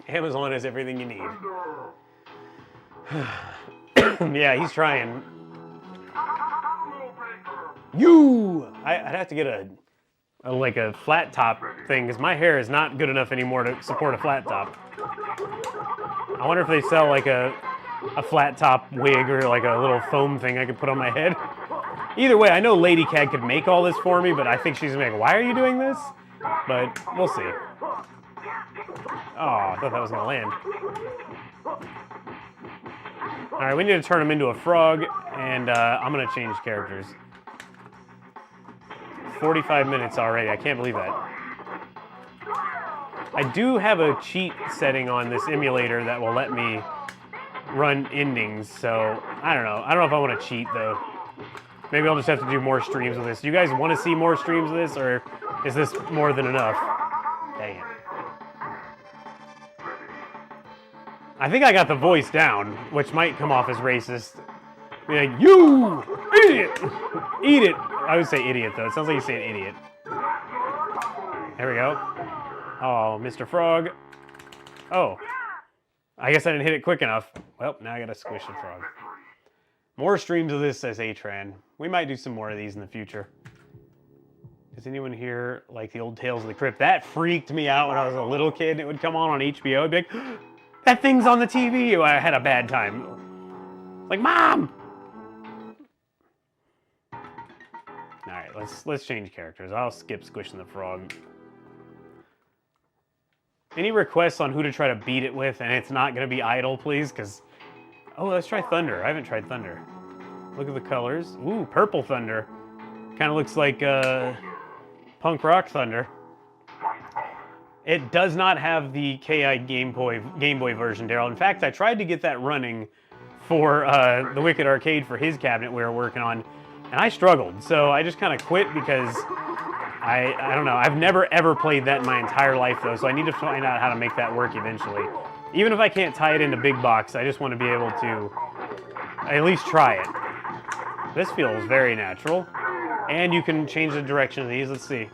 Amazon has everything you need. Yeah, he's trying. I'd have to get like a flat top thing because my hair is not good enough anymore to support a flat top. I wonder if they sell like a flat top wig or like a little foam thing I could put on my head. Either way, I know Lady Cat could make all this for me, but I think she's gonna be like, why are you doing this? But we'll see. Oh, I thought that was gonna land. All right, we need to turn him into a frog, and I'm gonna change characters. 45 minutes already, I can't believe that. I do have a cheat setting on this emulator that will let me run endings, so I don't know. I don't know if I want to cheat, though. Maybe I'll just have to do more streams of this. Do you guys want to see more streams of this, or is this more than enough? Dang it. I think I got the voice down, which might come off as racist. Be like, you idiot! Eat it! I would say idiot, though. It sounds like you say an idiot. There we go. Oh, Mr. Frog. Oh. I guess I didn't hit it quick enough. Well, now I gotta squish the frog. More streams of this, says Atran. We might do some more of these in the future. Does anyone here like the old Tales of the Crypt? That freaked me out when I was a little kid. It would come on HBO. It'd be like, that thing's on the TV. I had a bad time. Like, Mom! Alright, let's change characters. I'll skip squishing the frog. Any requests on who to try to beat it with, and it's not going to be Idle, please? Because, oh, let's try Thunder. I haven't tried Thunder. Look at the colors. Ooh, purple Thunder. Kind of looks like punk rock Thunder. It does not have the KI Game Boy version, Daryl. In fact, I tried to get that running for the Wicked Arcade for his cabinet we were working on, and I struggled. So I just kind of quit because I don't know. I've never ever played that in my entire life, though, so I need to find out how to make that work eventually. Even if I can't tie it into big box, I just want to be able to at least try it. This feels very natural. And you can change the direction of these. Let's see.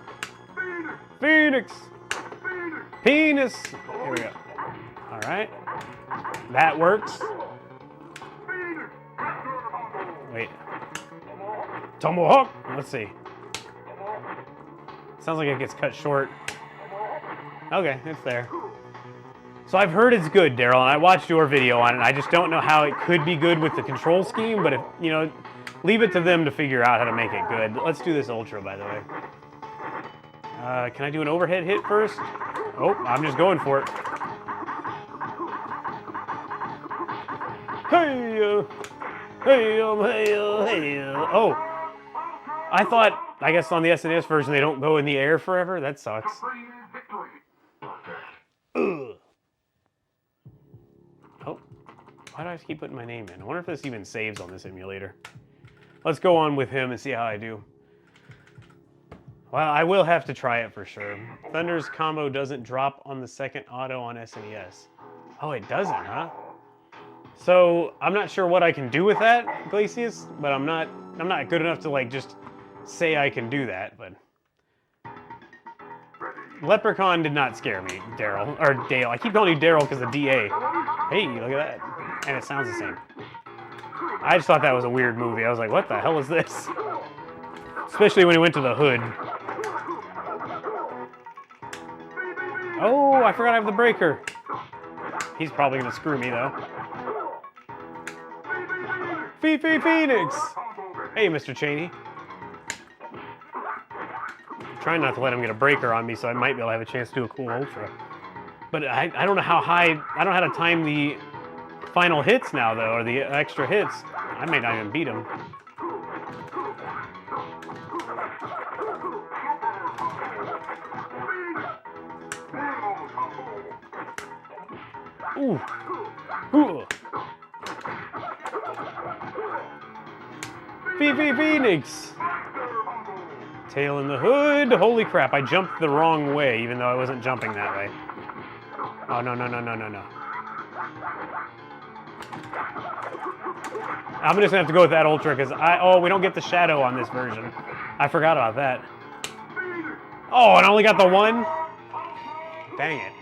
Phoenix! Penis! Here we go. All right. That works. Wait. Tomahawk? Let's see. Sounds like it gets cut short. Okay, it's there. So I've heard it's good, Daryl, and I watched your video on it. I just don't know how it could be good with the control scheme, but if, you know, leave it to them to figure out how to make it good. Let's do this Ultra, by the way. Can I do an overhead hit first? Oh, I'm just going for it. Hey, hey, hey, oh. I thought, I guess on the SNES version, they don't go in the air forever. That sucks. Ugh. Oh, why do I keep putting my name in? I wonder if this even saves on this emulator. Let's go on with him and see how I do. Well, I will have to try it for sure. Thunder's combo doesn't drop on the second auto on SNES. Oh, it doesn't, huh? So I'm not sure what I can do with that, Glacius, but I'm not good enough to like just say I can do that. But Leprechaun did not scare me, Daryl or Dale. I keep calling you Daryl because of DA. Hey, look at that, and it sounds the same. I just thought that was a weird movie. I was like, what the hell is this? Especially when he went to the hood. Oh, I forgot I have the breaker. He's probably gonna screw me though. Phoenix! Hey, Mr. Cheney. Trying not to let him get a breaker on me, so I might be able to have a chance to do a cool Ultra. But I don't know how high, I don't know how to time the final hits now, though, or the extra hits. I may not even beat him. Ooh. Ooh. Phoenix! Tail in the hood. Holy crap, I jumped the wrong way, even though I wasn't jumping that way. Oh, no, no, no, no, no, no. I'm just gonna have to go with that Ultra, because we don't get the shadow on this version. I forgot about that. Oh, and I only got the one? Dang it.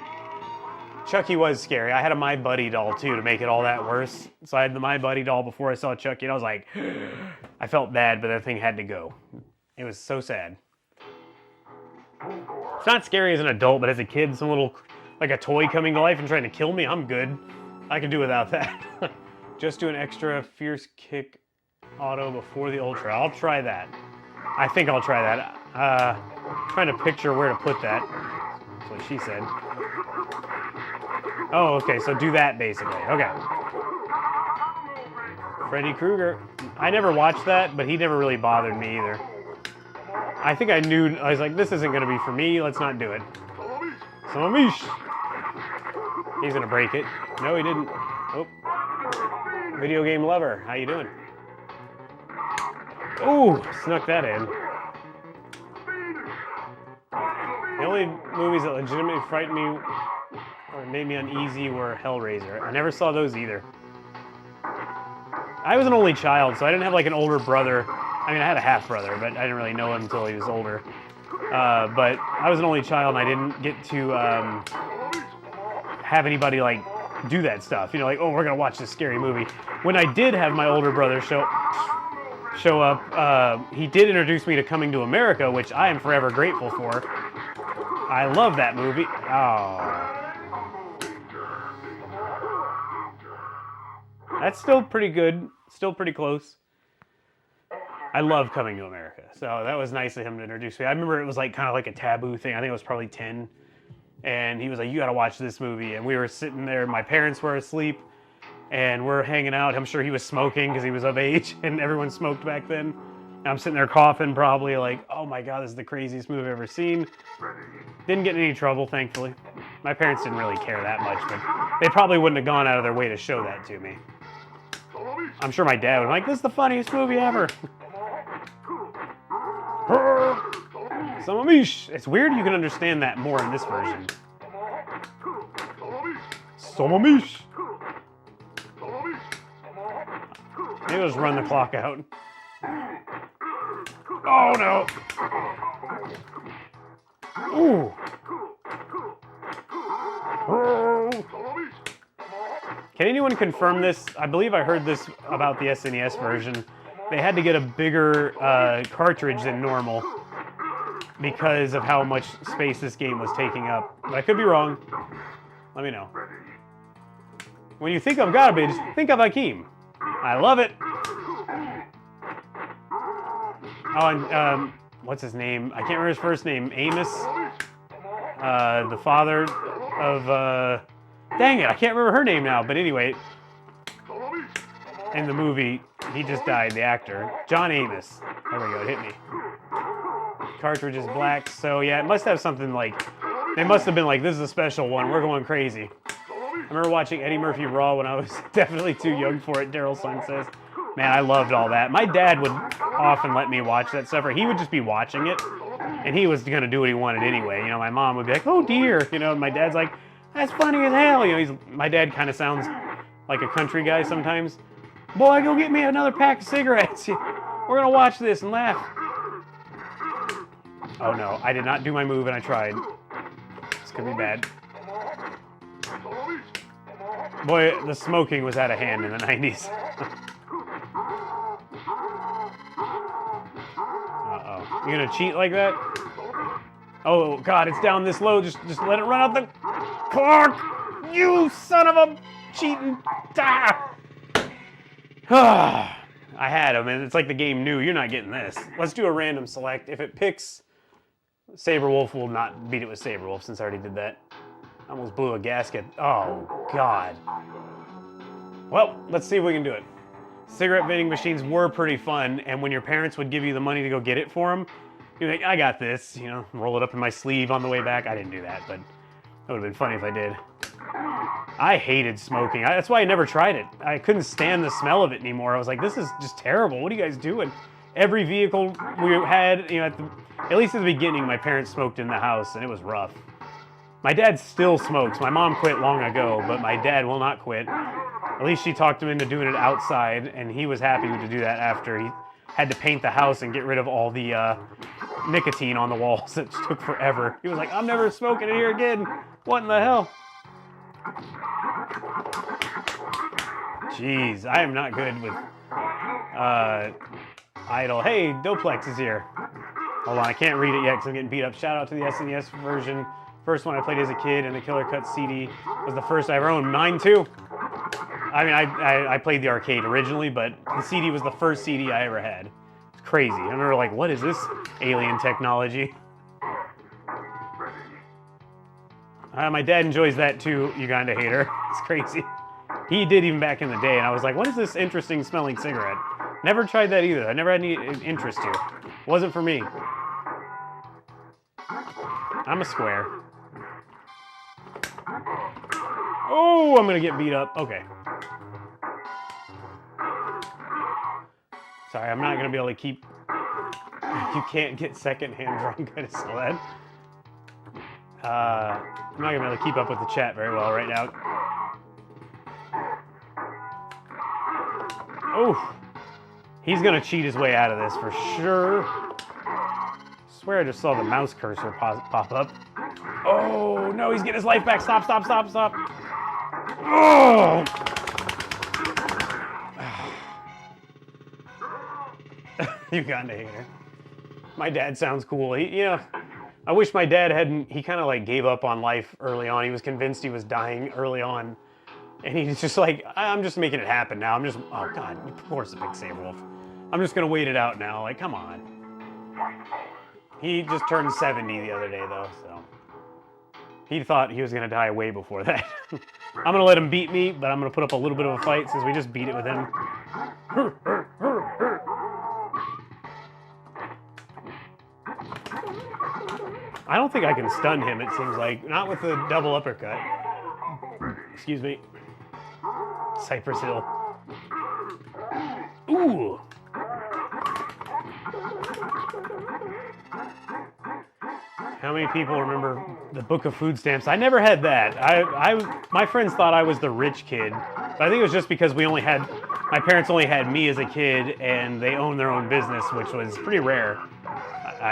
Chucky was scary. I had a My Buddy doll too to make it all that worse. So I had the My Buddy doll before I saw Chucky, and I was like, I felt bad, but that thing had to go. It was so sad. It's not scary as an adult, but as a kid, some little, like a toy coming to life and trying to kill me, I'm good. I can do without that. Just do an extra fierce kick auto before the ultra. I'll try that. I think I'll try that. Trying to picture where to put that. That's what she said. Oh, okay, so do that basically. Okay. Freddy Krueger. I never watched that, but he never really bothered me either. I think I knew, I was like, this isn't going to be for me, let's not do it. Samamish! He's going to break it. No, he didn't. Oh. Video game lover, how you doing? Ooh, snuck that in. The only movies that legitimately frightened me or made me uneasy were Hellraiser. I never saw those either. I was an only child, so I didn't have like an older brother. I mean, I had a half-brother, but I didn't really know him until he was older. But I was an only child, and I didn't get to have anybody like do that stuff. You know, like, oh, we're gonna watch this scary movie. When I did have my older brother show up, he did introduce me to Coming to America, which I am forever grateful for. I love that movie. Oh. That's still pretty good. Still pretty close. I love Coming to America. So that was nice of him to introduce me. I remember it was like kind of like a taboo thing. I think I was probably 10. And he was like, you gotta watch this movie. And we were sitting there, my parents were asleep, and we're hanging out. I'm sure he was smoking because he was of age, and everyone smoked back then. And I'm sitting there coughing, probably like, oh my God, this is the craziest movie I've ever seen. Didn't get in any trouble, thankfully. My parents didn't really care that much, but they probably wouldn't have gone out of their way to show that to me. I'm sure my dad would be like, this is the funniest movie ever. Samamish. It's weird you can understand that more in this version. Samamish. Maybe I'll just run the clock out. Oh no. Ooh. Can anyone confirm this? I believe I heard this about the SNES version. They had to get a bigger cartridge than normal because of how much space this game was taking up. But I could be wrong. Let me know. When you think of garbage, think of Hakeem. I love it. Oh, and what's his name? I can't remember his first name. Amos? The father of... dang it, I can't remember her name now. But anyway, in the movie, he just died, the actor. John Amos. There we go, it hit me. Cartridge is black, so yeah, it must have something like... They must have been like, this is a special one, we're going crazy. I remember watching Eddie Murphy Raw when I was definitely too young for it, Daryl's son says. Man, I loved all that. My dad would often let me watch that stuff, or he would just be watching it, and he was going to do what he wanted anyway. You know, my mom would be like, oh dear, you know, and my dad's like, that's funny as hell. You know, my dad kind of sounds like a country guy sometimes. Boy, go get me another pack of cigarettes. We're going to watch this and laugh. Oh no, I did not do my move and I tried. This could be bad. Boy, the smoking was out of hand in the 90s. Uh-oh. You gonna cheat like that? Oh God, it's down this low. Just let it run out the clock. You son of a cheating. Ah. I had him, and it's like the game knew, you're not getting this. Let's do a random select. If it picks Saberwolf, we'll not beat it with Saberwolf since I already did that. I almost blew a gasket. Oh, God. Well, let's see if we can do it. Cigarette vending machines were pretty fun, and when your parents would give you the money to go get it for them, you're like, I got this, you know, roll it up in my sleeve on the way back. I didn't do that, but that would have been funny if I did. I hated smoking. That's why I never tried it. I couldn't stand the smell of it anymore. I was like, this is just terrible. What are you guys doing? Every vehicle we had, you know, at least at the beginning, my parents smoked in the house, and it was rough. My dad still smokes. My mom quit long ago, but my dad will not quit. At least she talked him into doing it outside, and he was happy to do that after he had to paint the house and get rid of all the nicotine on the walls. It took forever. He was like, I'm never smoking in here again. What in the hell? Jeez, I am not good with idle. Hey, Doplex is here. Hold on, I can't read it yet because I'm getting beat up. Shout out to the SNES version. First one I played as a kid, and the Killer Cut CD was the first I ever owned. Mine too. I mean, I played the arcade originally, but the CD was the first CD I ever had. It's crazy. I remember like, what is this alien technology? My dad enjoys that too, Uganda hater. It's crazy. He did even back in the day, and I was like, what is this interesting smelling cigarette? Never tried that either. I never had any interest to. Wasn't for me. I'm a square. Oh, I'm gonna get beat up. Okay. Sorry, I'm not gonna be able to keep... You can't get secondhand drunk at a sled. I'm not gonna be able to keep up with the chat very well right now. Oh, he's gonna cheat his way out of this for sure. I swear I just saw the mouse cursor pop up. Oh no, he's getting his life back. Stop, stop, stop, stop. Oh! Uganda hater. My dad sounds cool. I wish my dad hadn't, he kind of like gave up on life early on. He was convinced he was dying early on. And he's just like, I'm just making it happen now. Oh God, of course a big Saberwolf. I'm just gonna wait it out now. Like, come on. He just turned 70 the other day though, so. He thought he was gonna die way before that. I'm gonna let him beat me, but I'm gonna put up a little bit of a fight since we just beat it with him. I don't think I can stun him, it seems like. Not with the double uppercut. Excuse me. Cypress Hill. Ooh! How many people remember the Book of Food Stamps? I never had that. My friends thought I was the rich kid, but I think it was just because my parents only had me as a kid, and they owned their own business, which was pretty rare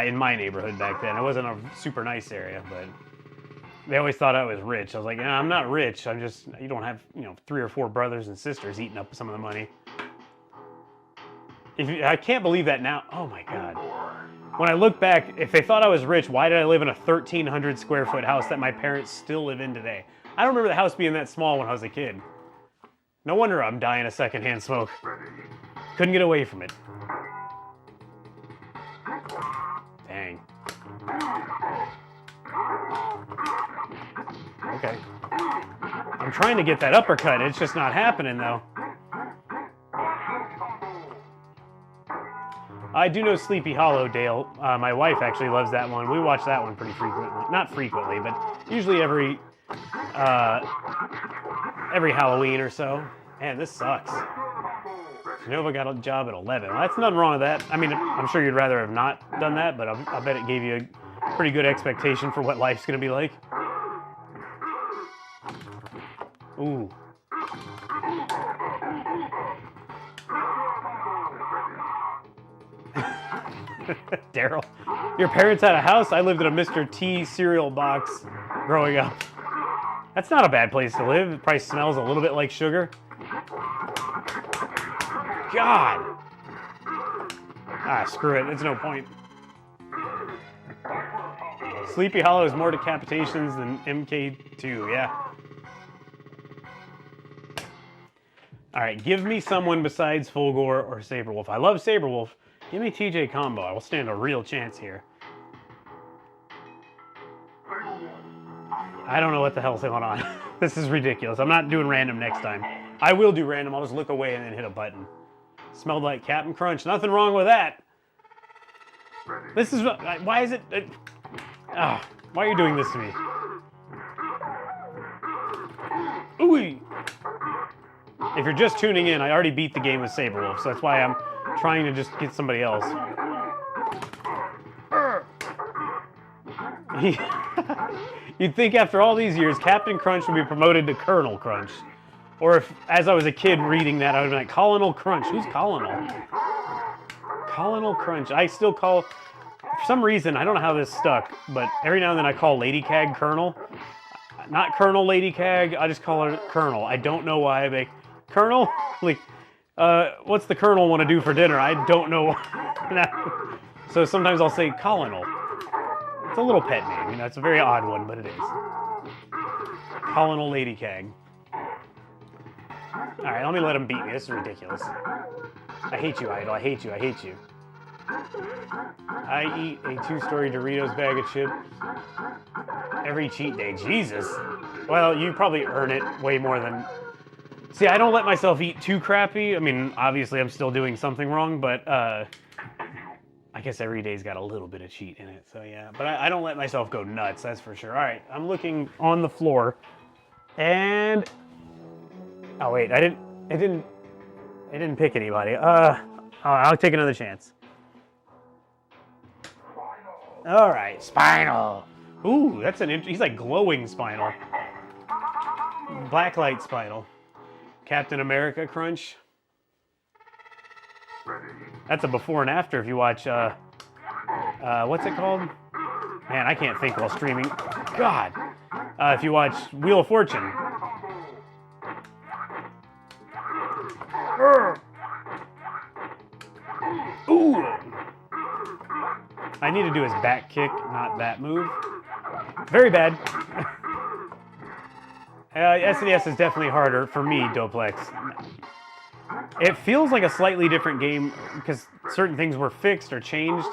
in my neighborhood back then. It wasn't a super nice area, but they always thought I was rich. I was like, I'm not rich. You don't have, 3 or 4 brothers and sisters eating up some of the money. I can't believe that now. Oh my God. When I look back, if they thought I was rich, why did I live in a 1,300 square foot house that my parents still live in today? I don't remember the house being that small when I was a kid. No wonder I'm dying of secondhand smoke. Couldn't get away from it. Dang. Okay. I'm trying to get that uppercut. It's just not happening, though. I do know Sleepy Hollow, Dale. My wife actually loves that one. We watch that one pretty frequently. Not frequently, but usually every Halloween or so. Man, this sucks. Nova got a job at 11. Well, that's nothing wrong with that. I mean, I'm sure you'd rather have not done that, but I bet it gave you a pretty good expectation for what life's going to be like. Ooh. Daryl, your parents had a house? I lived in a Mr. T cereal box growing up. That's not a bad place to live. It probably smells a little bit like sugar. God! Screw it. It's no point. Sleepy Hollow has more decapitations than MK2, yeah. Alright, give me someone besides Fulgore or Saberwolf. I love Saberwolf. Give me TJ Combo. I will stand a real chance here. I don't know what the hell's going on. This is ridiculous. I'm not doing random next time. I will do random. I'll just look away and then hit a button. Smelled like Captain Crunch. Nothing wrong with that. This is... Why is it... why are you doing this to me? Ooh! If you're just tuning in, I already beat the game with Saberwolf, so that's why I'm trying to just get somebody else. You'd think after all these years, Captain Crunch would be promoted to Colonel Crunch. Or if, as I was a kid reading that, I would be like, Colonel Crunch. Who's Colonel? Colonel Crunch. I still call... For some reason, I don't know how this stuck, but every now and then I call Lady Cag Colonel. Not Colonel Lady Cag. I just call her Colonel. I don't know why. Like, Colonel? Like, what's the Colonel want to do for dinner? I don't know. So sometimes I'll say Colonel. It's a little pet name. You know, it's a very odd one, but it is. Colonel Lady Cag. Alright, let me let him beat me. This is ridiculous. I hate you, Idol. I hate you. I hate you. I eat a 2-story Doritos bag of chips every cheat day. Jesus. Well, you probably earn it way more than... See, I don't let myself eat too crappy. I mean, obviously I'm still doing something wrong, but I guess every day's got a little bit of cheat in it, so yeah. But I don't let myself go nuts, that's for sure. All right, I'm looking on the floor, and... Oh, wait, I didn't pick anybody. I'll take another chance. All right, Spinal. Ooh, that's he's like glowing Spinal. Blacklight Spinal. Captain America Crunch. That's a before and after if you watch, what's it called? Man, I can't think while streaming. God. If you watch Wheel of Fortune. Ooh. I need to do his back kick, not that move. Very bad. SNES is definitely harder for me, Doplex. It feels like a slightly different game because certain things were fixed or changed,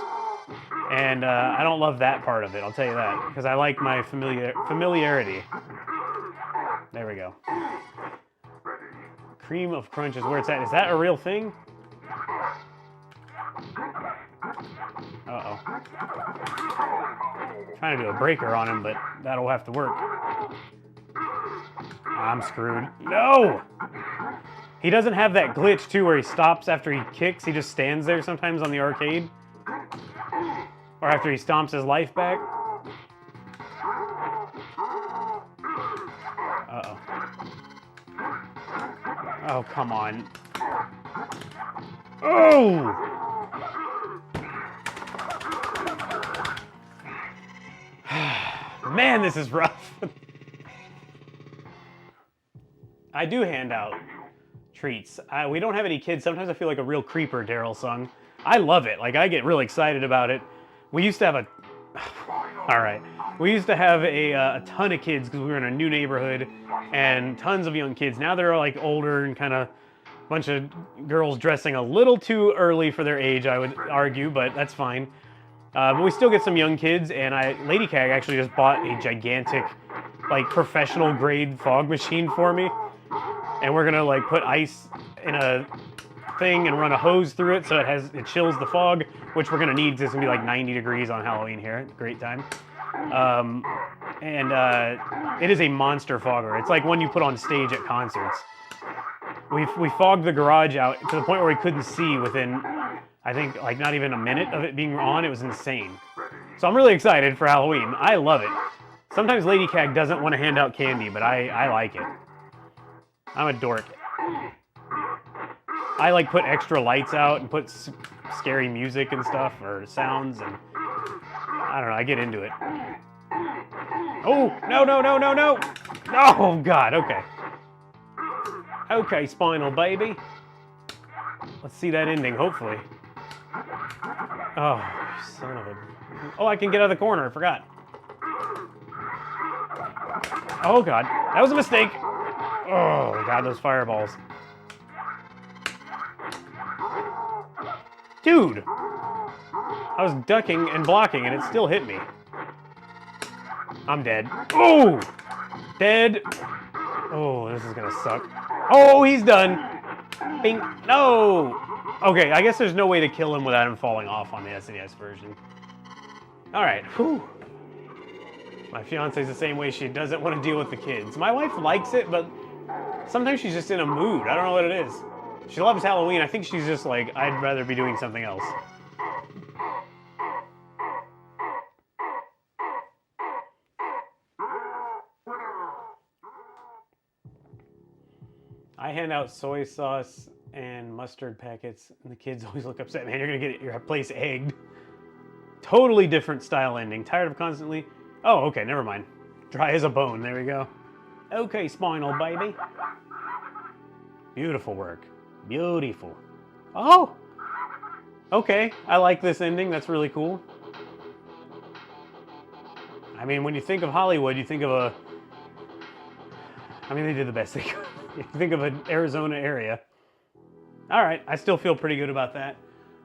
and I don't love that part of it, I'll tell you that, because I like my familiarity. There we go. Cream of Crunch is where it's at. Is that a real thing? Uh-oh. Trying to do a breaker on him, but that'll have to work. I'm screwed. No! He doesn't have that glitch, too, where he stops after he kicks. He just stands there sometimes on the arcade. Or after he stomps his life back. Uh-oh. Oh, come on. Oh! Man, this is rough. I do hand out treats. We don't have any kids. Sometimes I feel like a real creeper, Daryl sung. I love it. Like, I get real excited about it. We used to have a... All right. We used to have a ton of kids because we were in a new neighborhood and tons of young kids. Now they're like older and kind of a bunch of girls dressing a little too early for their age, I would argue, but that's fine. But we still get some young kids, and Lady Cag actually just bought a gigantic, like, professional grade fog machine for me. And we're gonna like put ice in a thing and run a hose through it so it chills the fog, which we're gonna need because it's gonna be like 90 degrees on Halloween here. Great time. It is a monster fogger. It's like one you put on stage at concerts. We fogged the garage out to the point where we couldn't see within, I think, like not even a minute of it being on. It was insane. So I'm really excited for Halloween. I love it. Sometimes Lady Cag doesn't want to hand out candy, but I like it. I'm a dork. I like put extra lights out and put scary music and stuff or sounds, and I don't know, I get into it. Oh, no, no, no, no, no! Oh, God, okay. Okay, Spinal baby. Let's see that ending, hopefully. Oh, son of a... Oh, I can get out of the corner, I forgot. Oh, God, that was a mistake. Oh, God, those fireballs. Dude! I was ducking and blocking, and it still hit me. I'm dead. Oh! Dead. Oh, this is gonna suck. Oh, he's done. Bing. No! Okay, I guess there's no way to kill him without him falling off on the SNES version. Alright, whew. My fiance's the same way. She doesn't want to deal with the kids. My wife likes it, but sometimes she's just in a mood. I don't know what it is. She loves Halloween. I think she's just like, I'd rather be doing something else. I hand out soy sauce and mustard packets, and the kids always look upset. Man, you're gonna get your place egged. Totally different style ending. Tired of constantly... Oh, okay, never mind. Dry as a bone. There we go. Okay, Spinal baby. Beautiful work. Beautiful. Oh! Okay, I like this ending. That's really cool. I mean, when you think of Hollywood, you think of a... I mean, they did the best they could. You think of an Arizona area. All right, I still feel pretty good about that.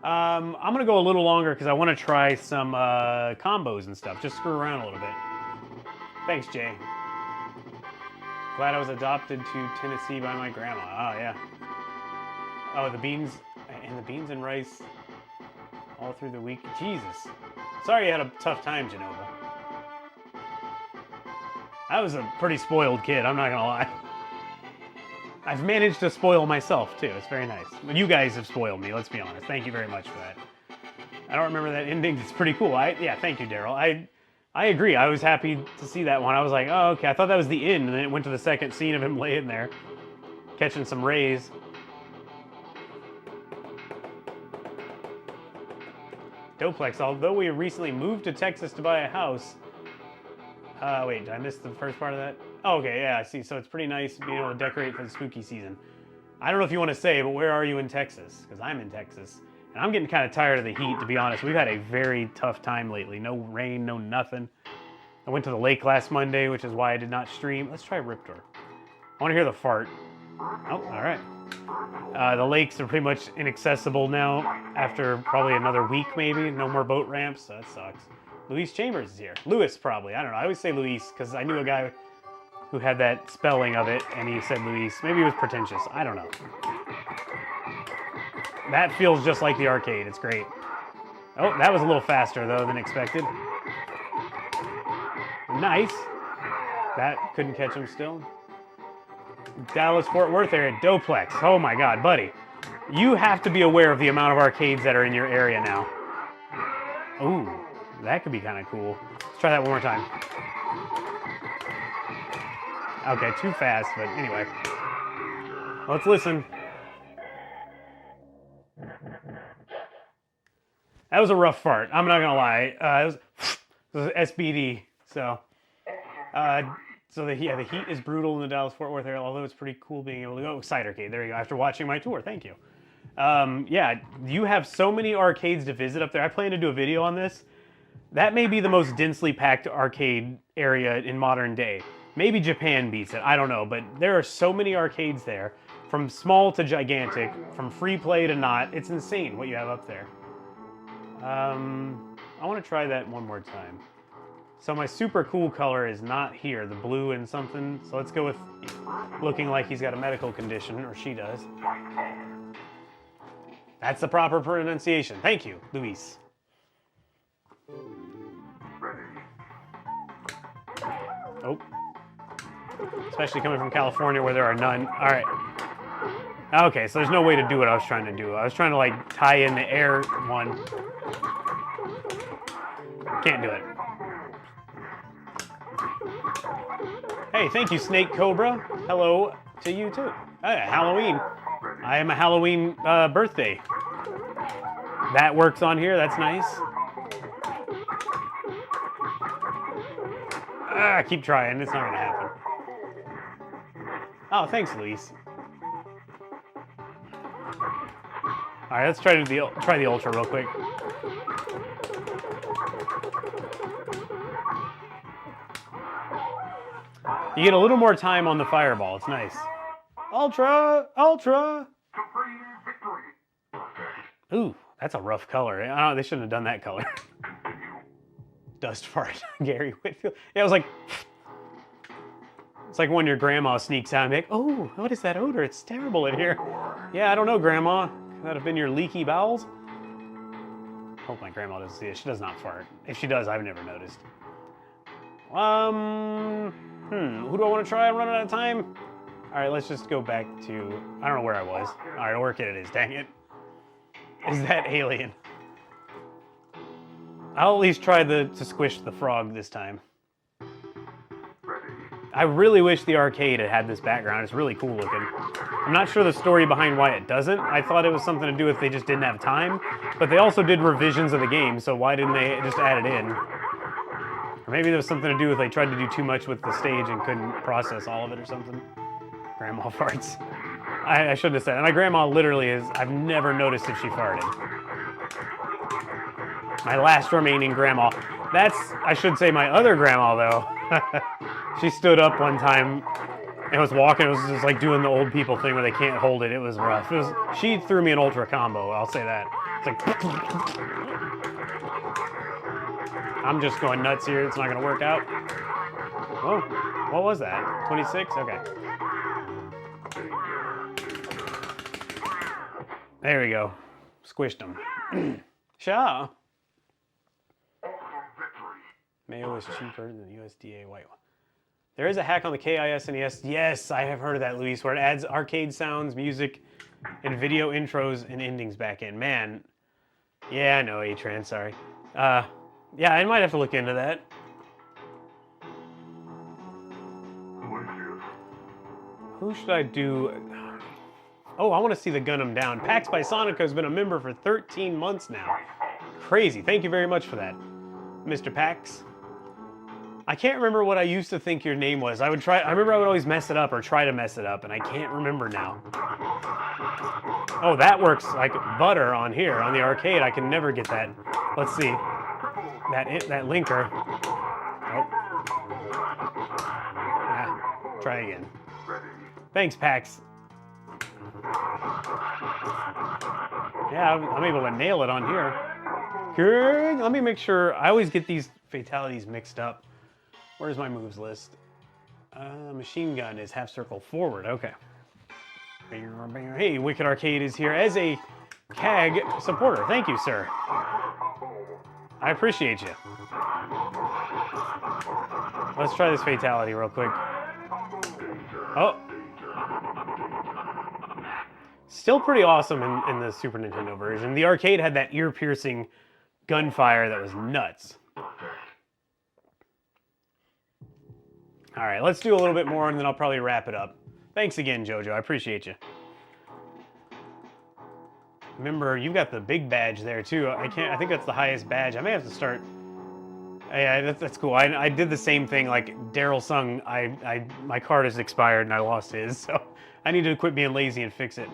I'm going to go a little longer because I want to try some combos and stuff. Just screw around a little bit. Thanks, Jay. Glad I was adopted to Tennessee by my grandma. Oh, yeah. Oh, the beans and rice all through the week. Jesus. Sorry you had a tough time, Genova. I was a pretty spoiled kid, I'm not gonna lie. I've managed to spoil myself, too. It's very nice. But you guys have spoiled me, let's be honest. Thank you very much for that. I don't remember that ending. It's pretty cool. Yeah, thank you, Daryl. I agree. I was happy to see that one. I was like, oh, okay. I thought that was the end, and then it went to the second scene of him laying there, catching some rays. Doplex, although we recently moved to Texas to buy a house. Wait, did I miss the first part of that? Oh, okay, yeah, I see. So it's pretty nice being able to decorate for the spooky season. I don't know if you want to say, but where are you in Texas? Because I'm in Texas. And I'm getting kind of tired of the heat, to be honest. We've had a very tough time lately. No rain, no nothing. I went to the lake last Monday, which is why I did not stream. Let's try Riptor. I want to hear the fart. Oh, all right. The lakes are pretty much inaccessible now after probably another week, maybe. No more boat ramps. So that sucks. Luis Chambers is here. Lewis, probably. I don't know. I always say Luis because I knew a guy who had that spelling of it, and he said Luis. Maybe he was pretentious. I don't know. That feels just like the arcade. It's great. Oh, that was a little faster, though, than expected. Nice. That couldn't catch him still. Dallas-Fort Worth area. Doplex. Oh, my God, buddy. You have to be aware of the amount of arcades that are in your area now. Ooh, that could be kind of cool. Let's try that one more time. Okay, too fast, but anyway. Let's listen. That was a rough fart. I'm not gonna lie. It was SBD. So the heat is brutal in the Dallas-Fort Worth area. Although it's pretty cool being able to go Cidercade. There you go. After watching my tour, thank you. Yeah, you have so many arcades to visit up there. I plan to do a video on this. That may be the most densely packed arcade area in modern day. Maybe Japan beats it. I don't know, but there are so many arcades there, from small to gigantic, from free play to not. It's insane what you have up there. I want to try that one more time. So my super cool color is not here, the blue and something. So let's go with looking like he's got a medical condition, or she does. That's the proper pronunciation. Thank you, Luis. Oh. Especially coming from California where there are none. All right. Okay, so there's no way to do what I was trying to do. I was trying to like tie in the air one. Can't do it. Hey, thank you, Snake Cobra. Hello to you too. Hey, Halloween. I am a Halloween birthday. That works on here. That's nice. Keep trying. It's not gonna happen. Oh, thanks, Luis. All right, let's try the Ultra real quick. You get a little more time on the fireball. It's nice. Ultra, Ultra. Ooh, that's a rough color. I don't know, they shouldn't have done that color. Dust fart, Gary Whitfield. Yeah, it was like. It's like when your grandma sneaks out and be like, oh, what is that odor? It's terrible in here. Yeah, I don't know, Grandma. Could that have been your leaky bowels? Hope my grandma doesn't see it. She does not fart. If she does, I've never noticed. Who do I want to try? I'm running out of time. All right, let's just go back to, I don't know where I was. All right, Orchid it is, dang it. Is that alien? I'll at least try to squish the frog this time. I really wish the arcade had this background. It's really cool looking. I'm not sure the story behind why it doesn't. I thought it was something to do with they just didn't have time. But they also did revisions of the game, so why didn't they just add it in? Or maybe there was something to do with they tried to do too much with the stage and couldn't process all of it or something. Grandma farts. I shouldn't have said that. My grandma literally is, I've never noticed if she farted. My last remaining grandma. That's, I should say, my other grandma, though. She stood up one time and was walking. It was just like doing the old people thing where they can't hold it. It was rough. She threw me an ultra combo, I'll say that. It's like... I'm just going nuts here. It's not going to work out. Oh, what was that? 26? Okay. There we go. Squished them. Sure. Mayo is cheaper than the USDA white one. There is a hack on the KISNES. Yes, I have heard of that, Luis, where it adds arcade sounds, music, and video intros and endings back in. Man. Yeah, I know, A-Tran, sorry. Yeah, I might have to look into that. Who should I do? Oh, I want to see the Gun 'em Down. Pax by Sonica has been a member for 13 months now. Crazy. Thank you very much for that, Mr. Pax. I can't remember what I used to think your name was. I remember I would always mess it up or try to mess it up, and I can't remember now. Oh, that works like butter on here, on the arcade. I can never get that. Let's see. That linker. Oh. Ah, try again. Thanks, Pax. Yeah, I'm able to nail it on here. Good. Let me make sure. I always get these fatalities mixed up. Where's my moves list? Machine gun is half circle forward. Okay. Hey, Wicked Arcade is here as a CAG supporter. Thank you, sir. I appreciate you. Let's try this fatality real quick. Oh. Still pretty awesome in the Super Nintendo version. The arcade had that ear-piercing gunfire that was nuts. All right, let's do a little bit more and then I'll probably wrap it up. Thanks again, JoJo. I appreciate you. Remember, you got the big badge there too. I think that's the highest badge. I may have to start. Yeah, that's cool. I did the same thing. Like Daryl Sung, my card has expired and I lost his, so I need to quit being lazy and fix it.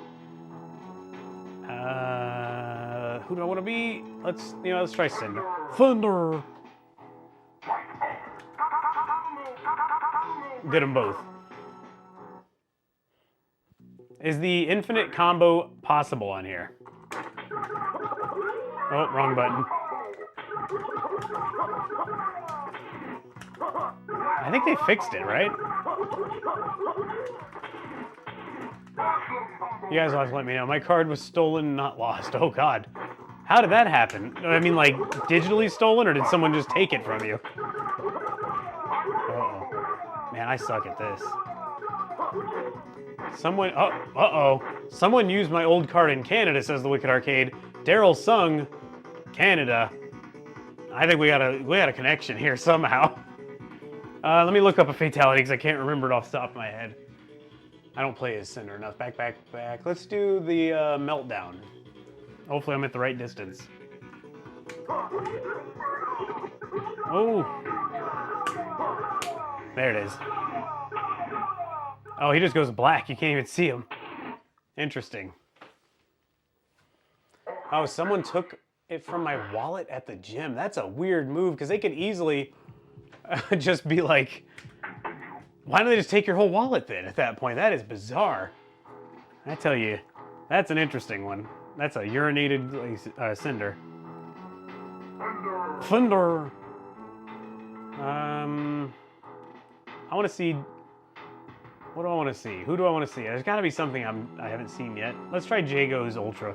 Who do I want to be? Let's try Cinder. Thunder. Did them both. Is the infinite combo possible on here? Oh, wrong button. I think they fixed it, right? You guys will have to let me know. My card was stolen, not lost. Oh, God. How did that happen? I mean, like, digitally stolen, or did someone just take it from you? Uh-oh. Man, I suck at this. Someone used my old card in Canada, says the Wicked Arcade. Daryl Sung, Canada. I think we got a connection here somehow. Let me look up a fatality because I can't remember it off the top of my head. I don't play as Cinder enough. Back. Let's do the Meltdown. Hopefully I'm at the right distance. Oh. There it is. Oh, he just goes black. You can't even see him. Interesting. Oh, someone took it from my wallet at the gym. That's a weird move because they could easily just be like, why don't they just take your whole wallet then at that point? That is bizarre. I tell you, that's an interesting one. That's a urinated Cinder. Thunder. I want to see. What do I want to see? Who do I want to see? There's got to be something I haven't seen yet. Let's try Jago's Ultra.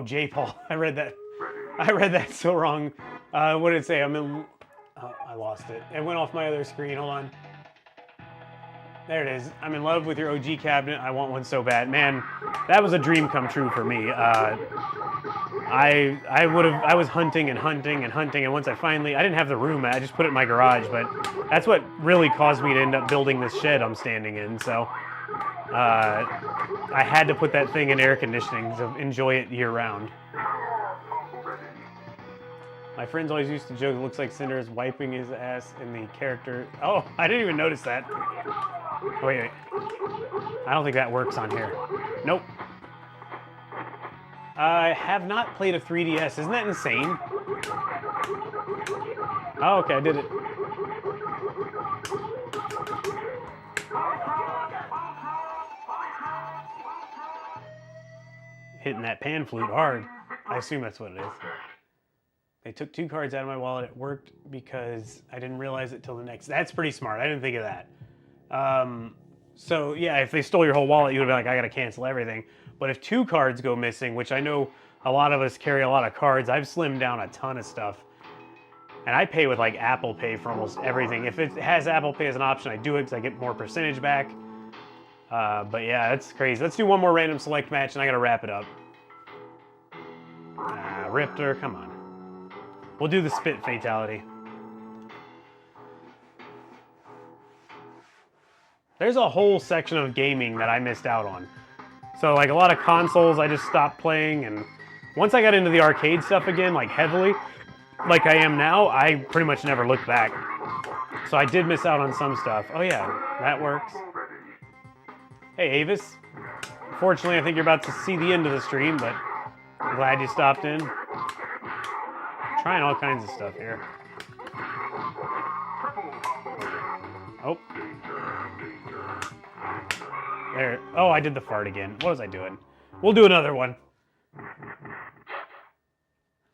J-Paul. I read that so wrong. What did it say? I lost it. It went off my other screen. Hold on. There it is. I'm in love with your OG cabinet. I want one so bad. Man, that was a dream come true for me. I was hunting, and once I didn't have the room. I just put it in my garage, but that's what really caused me to end up building this shed I'm standing in. So I had to put that thing in air conditioning to enjoy it year round. My friends always used to joke it looks like Cinder is wiping his ass in the character. Oh, I didn't even notice that. Wait. I don't think that works on here. Nope. I have not played a 3DS. Isn't that insane? Oh, okay, I did it. Hitting that pan flute hard. I assume that's what it is. They took 2 cards out of my wallet. It worked because I didn't realize it till the next. That's pretty smart. I didn't think of that. So yeah, if they stole your whole wallet, you would be like, I gotta cancel everything. But if 2 cards go missing, which I know a lot of us carry a lot of cards, I've slimmed down a ton of stuff. And I pay with like Apple Pay for almost everything. If it has Apple Pay as an option, I do it because I get more percentage back. But yeah, that's crazy. Let's do one more random select match and I gotta wrap it up. Riptor, come on. We'll do the spit fatality. There's a whole section of gaming that I missed out on. So like a lot of consoles I just stopped playing, and once I got into the arcade stuff again, like heavily, like I am now, I pretty much never looked back. So I did miss out on some stuff. Oh yeah, that works. Hey Avis. Unfortunately, I think you're about to see the end of the stream, but I'm glad you stopped in. Trying all kinds of stuff here. Oh. There. Oh, I did the fart again. What was I doing? We'll do another one.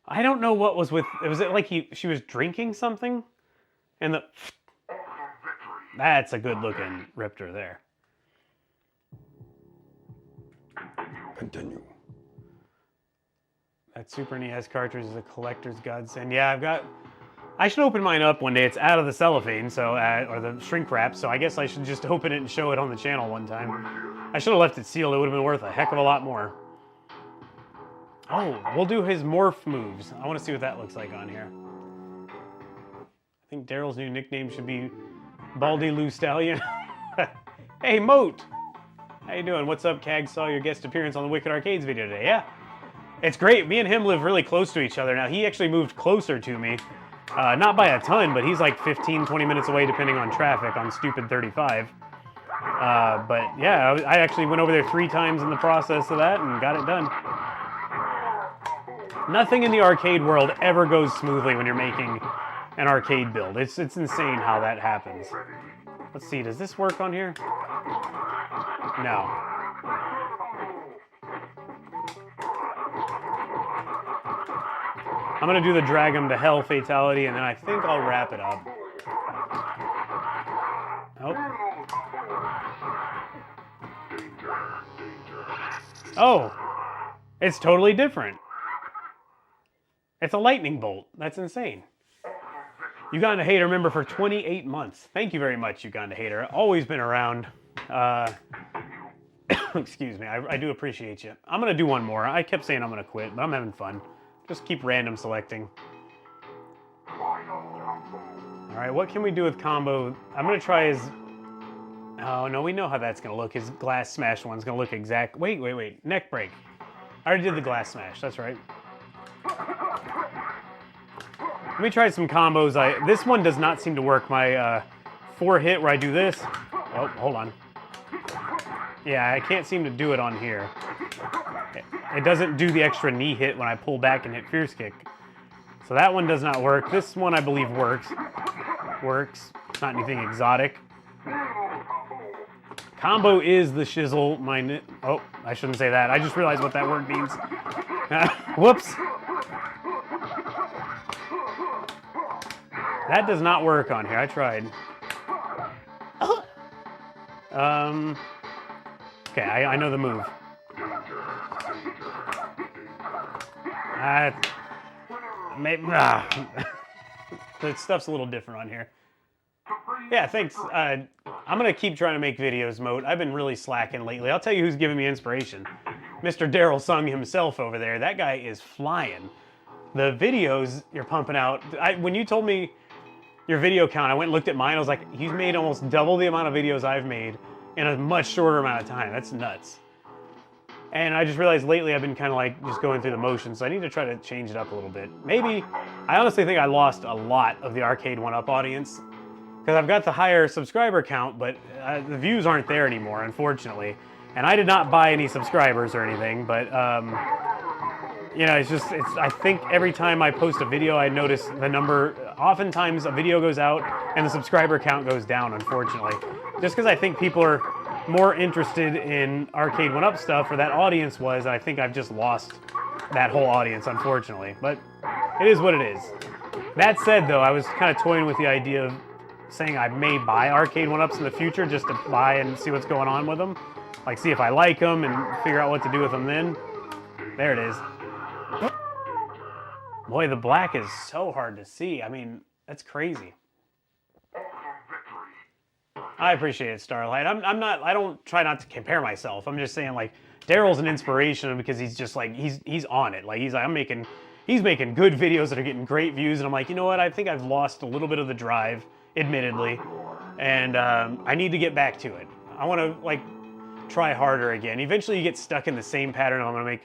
I don't know what was with... Was it like she was drinking something? And the... That's a good looking Riptor there. Continue. That Super NES cartridge is a collector's godsend. Yeah, I've got... I should open mine up one day. It's out of the cellophane, so or the shrink wrap, so I guess I should just open it and show it on the channel one time. I should have left it sealed. It would have been worth a heck of a lot more. Oh, we'll do his morph moves. I want to see what that looks like on here. I think Daryl's new nickname should be Baldy Lou Stallion. Hey, Moat! How you doing? What's up, Cag? Saw your guest appearance on the Wicked Arcades video today. Yeah. It's great. Me and him live really close to each other now. He actually moved closer to me. Not by a ton, but he's like 15, 20 minutes away depending on traffic on stupid 35. But yeah, I actually went over there 3 times in the process of that and got it done. Nothing in the arcade world ever goes smoothly when you're making an arcade build. It's insane how that happens. Let's see, does this work on here? No. I'm gonna do the drag him to hell fatality, and then I think I'll wrap it up. Oh, it's totally different. It's a lightning bolt. That's insane. Uganda Hater member for 28 months. Thank you very much, Uganda Hater. Always been around. Excuse me. I do appreciate you. I'm gonna do one more. I kept saying I'm gonna quit, but I'm having fun. Just keep random selecting. Alright, what can we do with combo? I'm going to try his... Oh, no, we know how that's going to look. His glass smash one's going to look exact... Wait. Neck break. I already did the glass smash. That's right. Let me try some combos. This one does not seem to work. My 4-hit where I do this... Oh, hold on. Yeah, I can't seem to do it on here. It doesn't do the extra knee hit when I pull back and hit Fierce Kick. So that one does not work. This one I believe works. It's not anything exotic. Combo is the shizzle. Oh, I shouldn't say that. I just realized what that word means. Whoops. That does not work on here. I tried. Okay, I know the move. The stuff's a little different on here. Yeah, thanks. I'm gonna keep trying to make videos, Moat. I've been really slacking lately. I'll tell you who's giving me inspiration. Mr. Daryl Sung himself over there. That guy is flying. The videos you're pumping out. When you told me your video count, I went and looked at mine. I was like, he's made almost double the amount of videos I've made, in a much shorter amount of time. That's nuts. And I just realized lately I've been kind of like just going through the motions, so I need to try to change it up a little bit. Maybe, I honestly think I lost a lot of the Arcade 1-Up audience, because I've got the higher subscriber count, but the views aren't there anymore, unfortunately. And I did not buy any subscribers or anything, but you know, I think every time I post a video, I notice the number, oftentimes a video goes out and the subscriber count goes down, unfortunately. Just because I think people are more interested in Arcade 1-Up stuff, or that audience was, and I think I've just lost that whole audience, unfortunately. But it is what it is. That said, though, I was kind of toying with the idea of saying I may buy Arcade 1-Ups in the future, just to buy and see what's going on with them. Like, see if I like them and figure out what to do with them then. There it is. Boy, the black is so hard to see. I mean, that's crazy. I appreciate it, Starlight. I don't try not to compare myself. I'm just saying, like, Daryl's an inspiration because he's just like, he's on it. Like, he's making good videos that are getting great views, and I'm like, you know what? I think I've lost a little bit of the drive, admittedly, and I need to get back to it. I want to, like, try harder again. Eventually you get stuck in the same pattern. I'm going to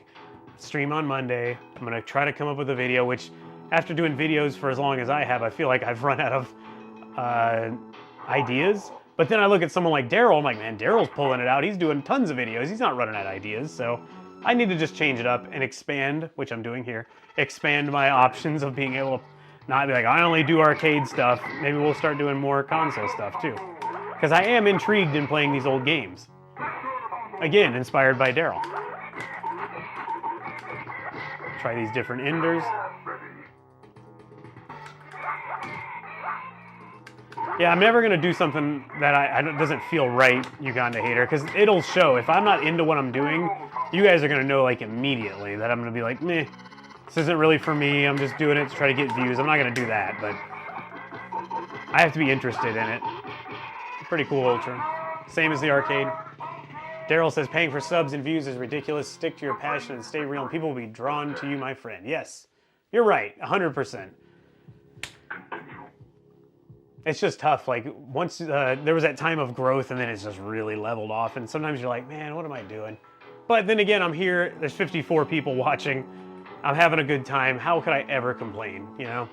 stream on Monday. I'm going to try to come up with a video, which after doing videos for as long as I have, I feel like I've run out of ideas. But then I look at someone like Daryl, I'm like, man, Daryl's pulling it out. He's doing tons of videos. He's not running out of ideas. So I need to just change it up and expand, which I'm doing here, expand my options of being able to not be like, I only do arcade stuff. Maybe we'll start doing more console stuff too. Because I am intrigued in playing these old games. Again, inspired by Daryl. Try these different enders. Yeah, I'm never gonna do something that doesn't feel right, Uganda Hater, because it'll show. If I'm not into what I'm doing, you guys are gonna know like immediately that I'm gonna be like, meh, this isn't really for me. I'm just doing it to try to get views. I'm not gonna do that, but I have to be interested in it. Pretty cool, Ultra. Same as the arcade. Daryl says, paying for subs and views is ridiculous. Stick to your passion and stay real, and people will be drawn to you, my friend. Yes, you're right, 100%. It's just tough. Like, once there was that time of growth, and then it's just really leveled off, and sometimes you're like, man, what am I doing? But then again, I'm here. There's 54 people watching. I'm having a good time. How could I ever complain, you know?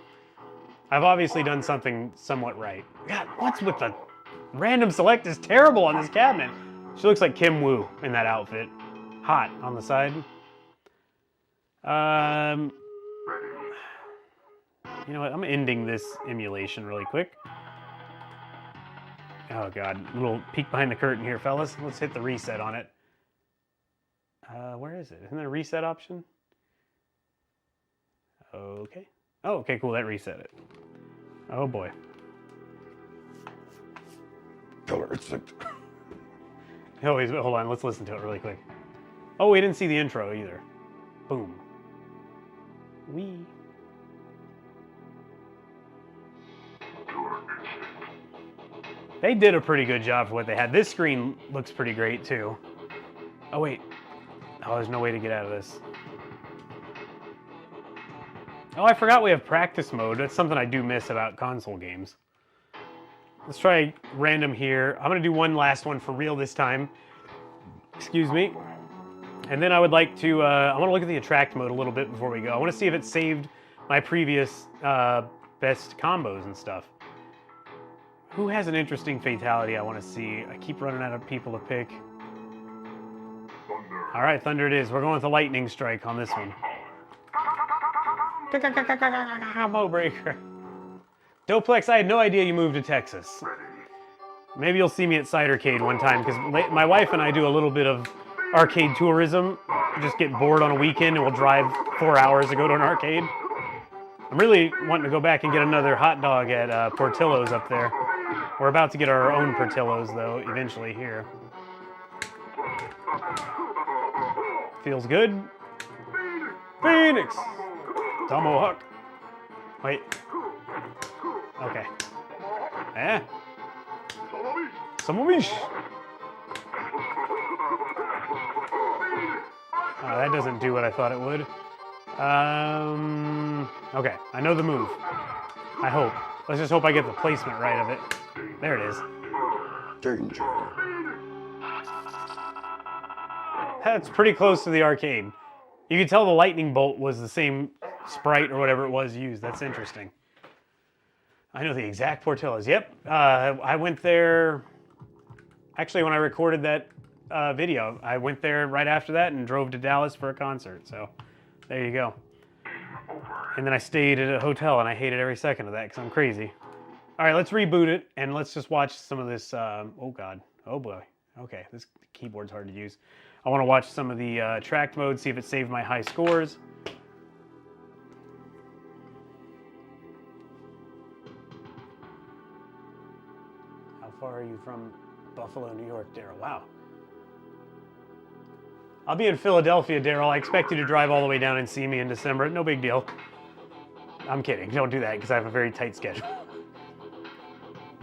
I've obviously done something somewhat right. God, what's with the random select is terrible on this cabinet. She looks like Kim Woo in that outfit. Hot on the side. You know what? I'm ending this emulation really quick. Oh God, a little peek behind the curtain here, fellas. Let's hit the reset on it. Where is it? Isn't there a reset option? Okay. Oh, okay, cool. That reset it. Oh boy. Killer instinct. Oh, hold on. Let's listen to it really quick. Oh, we didn't see the intro either. Boom. Wee. They did a pretty good job for what they had. This screen looks pretty great too. Oh wait. Oh, there's no way to get out of this. Oh, I forgot we have practice mode. That's something I do miss about console games. Let's try random here. I'm gonna do one last one for real this time. Excuse me. And then I would like to, I wanna look at the attract mode a little bit before we go. I wanna see if it saved my previous best combos and stuff. Who has an interesting fatality I wanna see? I keep running out of people to pick. All right, Thunder it is. We're going with the lightning strike on this one. Mo breaker. Doplex, I had no idea you moved to Texas. Maybe you'll see me at Cidercade one time, because my wife and I do a little bit of arcade tourism. We just get bored on a weekend and we'll drive 4 hours to go to an arcade. I'm really wanting to go back and get another hot dog at Portillo's up there. We're about to get our own Portillo's, though, eventually here. Feels good. Phoenix! Tomahawk. Wait. Okay. Eh. Samovish. Oh, that doesn't do what I thought it would. Okay, I know the move. I hope. Let's just hope I get the placement right of it. There it is. Danger. That's pretty close to the arcade. You can tell the lightning bolt was the same sprite or whatever it was used. That's interesting. I know the exact Portillo's. Yep. I went there, actually, when I recorded that video. I went there right after that and drove to Dallas for a concert. So there you go. And then I stayed at a hotel, and I hated every second of that because I'm crazy. All right, let's reboot it, and let's just watch some of this. Oh, God. Oh, boy. Okay, this keyboard's hard to use. I want to watch some of the tracked mode, see if it saved my high scores. How far are you from Buffalo, New York, Daryl? Wow. I'll be in Philadelphia, Daryl. I expect you to drive all the way down and see me in December. No big deal. I'm kidding. Don't do that because I have a very tight schedule.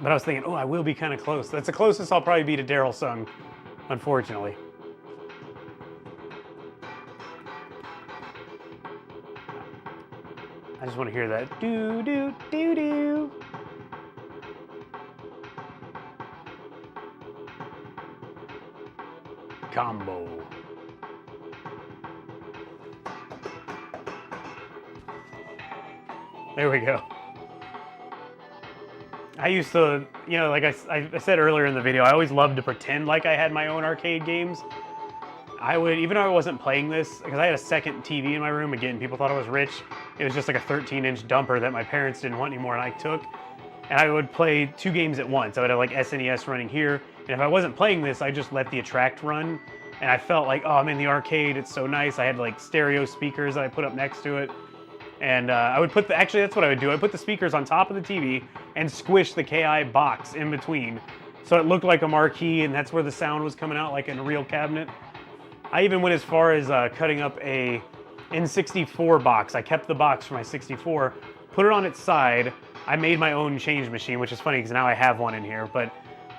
But I was thinking, oh, I will be kind of close. That's the closest I'll probably be to Daryl Sung, unfortunately. I just want to hear that doo doo doo doo. Combo. There we go. I used to, you know, like I said earlier in the video, I always loved to pretend like I had my own arcade games. I would, even though I wasn't playing this, because I had a second TV in my room, again, people thought I was rich. It was just like a 13-inch dumper that my parents didn't want anymore, and I took. And I would play 2 games at once. I would have like SNES running here, and if I wasn't playing this, I just let the Attract run. And I felt like, oh, I'm in the arcade, it's so nice. I had like stereo speakers that I put up next to it. And I would put actually that's what I would do. I'd put the speakers on top of the TV and squish the KI box in between. So it looked like a marquee, and that's where the sound was coming out like in a real cabinet. I even went as far as cutting up a N64 box. I kept the box for my 64, put it on its side. I made my own change machine, which is funny because now I have one in here. But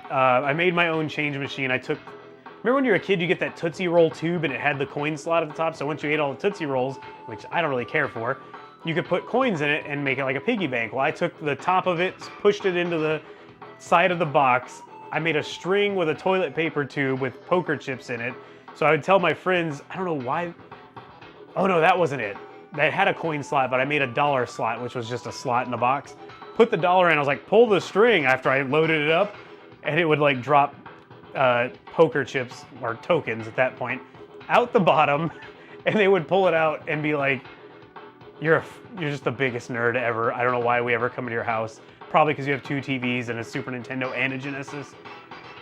I made my own change machine. Remember when you were a kid, you get that Tootsie Roll tube and it had the coin slot at the top? So once you ate all the Tootsie Rolls, which I don't really care for, you could put coins in it and make it like a piggy bank. Well, I took the top of it, pushed it into the side of the box. I made a string with a toilet paper tube with poker chips in it. So I would tell my friends, I don't know why. Oh no, that wasn't it. That had a coin slot, but I made a dollar slot, which was just a slot in the box. Put the dollar in, I was like, pull the string after I loaded it up, and it would like drop poker chips, or tokens at that point, out the bottom, and they would pull it out and be like, you're just the biggest nerd ever. I don't know why we ever come to your house. Probably because you have 2 TVs and a Super Nintendo and a Genesis.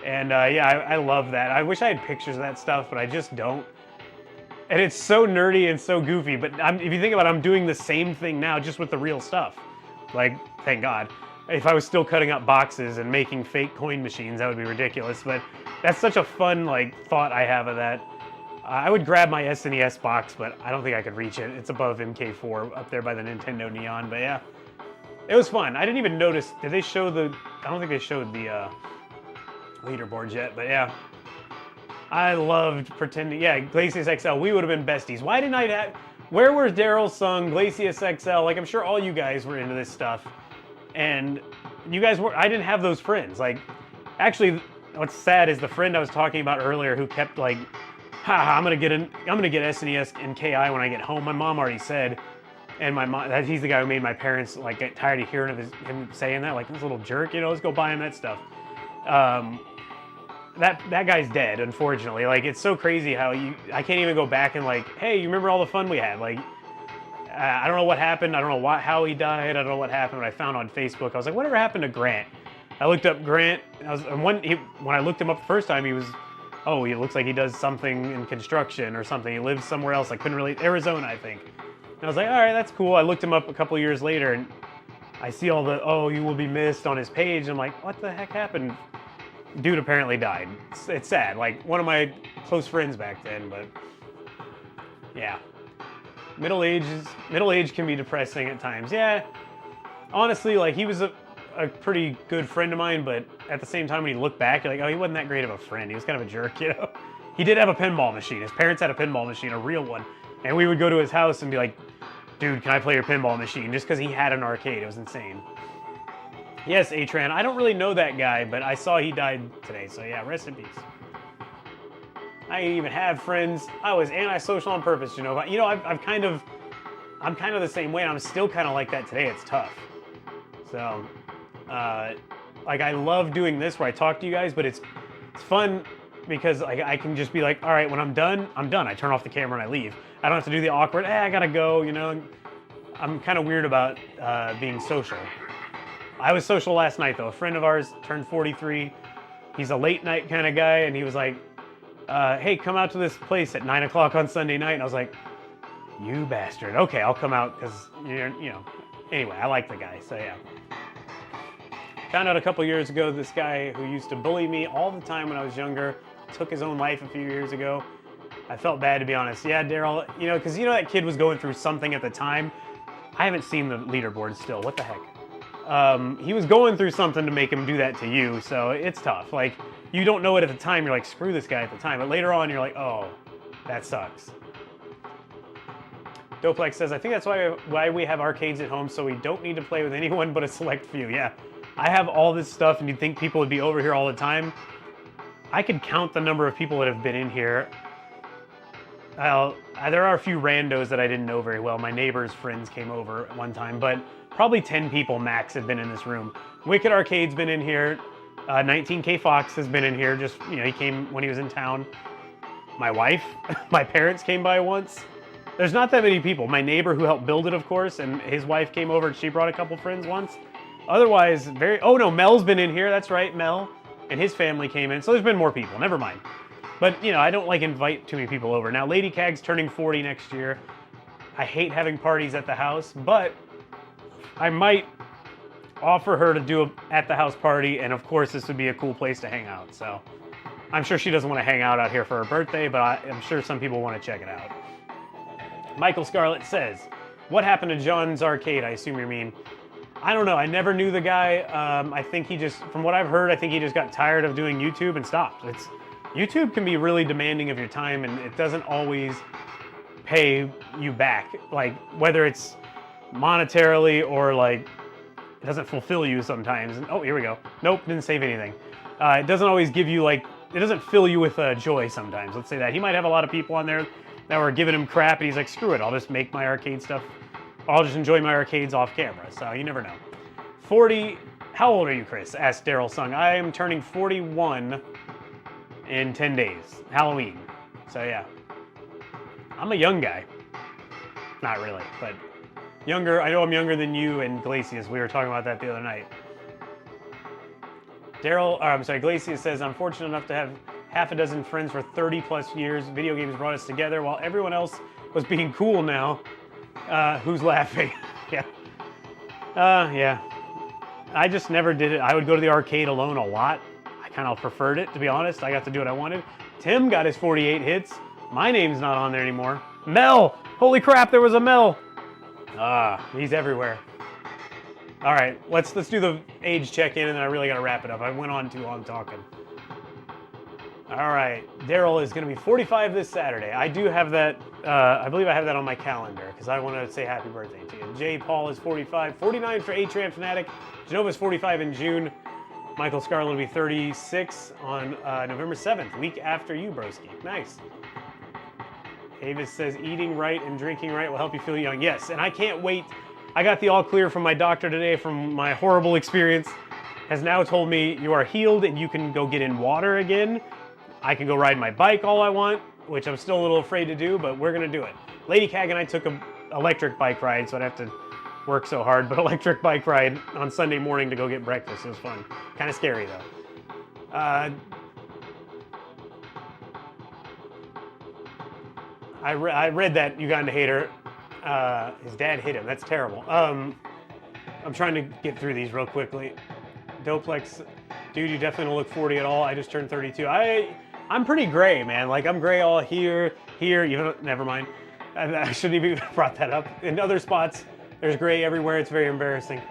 And yeah, I love that. I wish I had pictures of that stuff, but I just don't. And it's so nerdy and so goofy, but if you think about it, I'm doing the same thing now, just with the real stuff. Like, thank God. If I was still cutting up boxes and making fake coin machines, that would be ridiculous. But that's such a fun thought I have of that. I would grab my SNES box, but I don't think I could reach it. It's above MK4 up there by the Nintendo Neon, but yeah. It was fun. I didn't even notice. Did they show I don't think they showed the leaderboards yet, but yeah. I loved pretending. Yeah, Glacius XL, we would have been besties. Why didn't I have... Where were Daryl Sung, Glacius XL? Like, I'm sure all you guys were into this stuff. And you guys were... I didn't have those friends. Like, actually, what's sad is the friend I was talking about earlier who kept like, I'm gonna get SNES and KI when I get home. My mom already said, and my mom, he's the guy who made my parents like get tired of hearing of him saying that, like, this little jerk, you know, let's go buy him that stuff. That guy's dead, unfortunately. Like, it's so crazy how I can't even go back and like, hey, you remember all the fun we had? Like, I don't know what happened. I don't know how he died. I don't know what happened. But I found on Facebook, I was like, whatever happened to Grant? I looked up Grant. When I looked him up the first time, he was, oh, he looks like he does something in construction or something. He lives somewhere else. I couldn't really, Arizona, I think. And I was like, all right, that's cool. I looked him up a couple years later, and I see all the, oh, you will be missed on his page. I'm like, what the heck happened? Dude apparently died. It's sad. Like, one of my close friends back then, but yeah. Middle age can be depressing at times. Yeah, honestly, like, he was a pretty good friend of mine, but at the same time, when you look back, you're like, oh, he wasn't that great of a friend. He was kind of a jerk, you know? He did have a pinball machine. His parents had a pinball machine, a real one. And we would go to his house and be like, dude, can I play your pinball machine? Just because he had an arcade. It was insane. Yes, Atran. I don't really know that guy, but I saw he died today. So yeah, rest in peace. I didn't even have friends. I was antisocial on purpose, you know. But, you know, I'm kind of the same way. And I'm still kind of like that today. It's tough. So, like, I love doing this where I talk to you guys, but it's fun because I can just be like, all right, when I'm done, I'm done. I turn off the camera and I leave. I don't have to do the awkward, I gotta go, you know. I'm kind of weird about being social. I was social last night, though. A friend of ours turned 43. He's a late night kind of guy, and he was like, hey, come out to this place at 9 o'clock on Sunday night. And I was like, you bastard. Okay, I'll come out because, you know. Anyway, I like the guy, so yeah. Found out a couple years ago this guy who used to bully me all the time when I was younger took his own life a few years ago. I felt bad, to be honest. Yeah, Daryl, you know, because you know that kid was going through something at the time. I haven't seen the leaderboard still. What the heck? He was going through something to make him do that to you, so it's tough. Like, you don't know it at the time. You're like, screw this guy at the time. But later on, you're like, oh, that sucks. Doplex says, I think that's why we have arcades at home, so we don't need to play with anyone but a select few. Yeah, I have all this stuff, and you'd think people would be over here all the time. I could count the number of people that have been in here. There are a few randos that I didn't know very well. My neighbor's friends came over at one time, but probably 10 people max have been in this room. Wicked Arcade's been in here. 19K Fox has been in here. Just, you know, he came when he was in town. My wife, my parents came by once. There's not that many people. My neighbor who helped build it, of course, and his wife came over and she brought a couple friends once. Otherwise, oh no, Mel's been in here. That's right, Mel and his family came in. So there's been more people. Never mind. But, you know, I don't like invite too many people over. Now, Lady Cag's turning 40 next year. I hate having parties at the house, but I might offer her to do a at-the-house party, and of course, this would be a cool place to hang out. So I'm sure she doesn't want to hang out here for her birthday, but I'm sure some people want to check it out. Michael Scarlett says, what happened to John's Arcade? I assume you mean. I don't know. I never knew the guy. I think he just, from what I've heard, I think he just got tired of doing YouTube and stopped. YouTube can be really demanding of your time, and it doesn't always pay you back. Like, whether it's monetarily or, like, it doesn't fulfill you sometimes. Oh, here we go. Nope, didn't save anything. It doesn't always give you, like, it doesn't fill you with joy sometimes. Let's say that. He might have a lot of people on there that were giving him crap, and he's like, screw it, I'll just make my arcade stuff. I'll just enjoy my arcades off camera, so you never know. 40, how old are you, Chris? Asked Daryl Sung. I am turning 41 in 10 days, Halloween. So yeah, I'm a young guy. Not really, but younger. I know I'm younger than you and Glacius. We were talking about that the other night. Glacius says, I'm fortunate enough to have half a dozen friends for 30 plus years. Video games brought us together while everyone else was being cool now. Who's laughing? Yeah. Yeah. I just never did it. I would go to the arcade alone a lot. I kind of preferred it, to be honest. I got to do what I wanted. Tim got his 48 hits. My name's not on there anymore. Mel! Holy crap, there was a Mel! He's everywhere. All right, let's do the age check-in, and then I really got to wrap it up. I went on too long talking. All right, Daryl is going to be 45 this Saturday. I do have that, I believe I have that on my calendar, because I want to say happy birthday to you. J. Paul is 45. 49 for A-Tran Fanatic. Genova's 45 in June. Michael Scarlett will be 36 on November 7th, week after you, broski. Nice. Avis says, eating right and drinking right will help you feel young. Yes, and I can't wait. I got the all clear from my doctor today from my horrible experience. Has now told me you are healed and you can go get in water again. I can go ride my bike all I want, which I'm still a little afraid to do, but we're going to do it. Lady Cag and I took an electric bike ride, so I'd have to work so hard, but electric bike ride on Sunday morning to go get breakfast. It was fun. Kind of scary, though. I read that Uganda hater. His dad hit him. That's terrible. I'm trying to get through these real quickly. Doplex, dude, you definitely don't look 40 at all. I just turned 32. I'm pretty gray, man. Like, I'm gray all here, even, never mind. I shouldn't even brought that up. In other spots, there's gray everywhere. It's very embarrassing.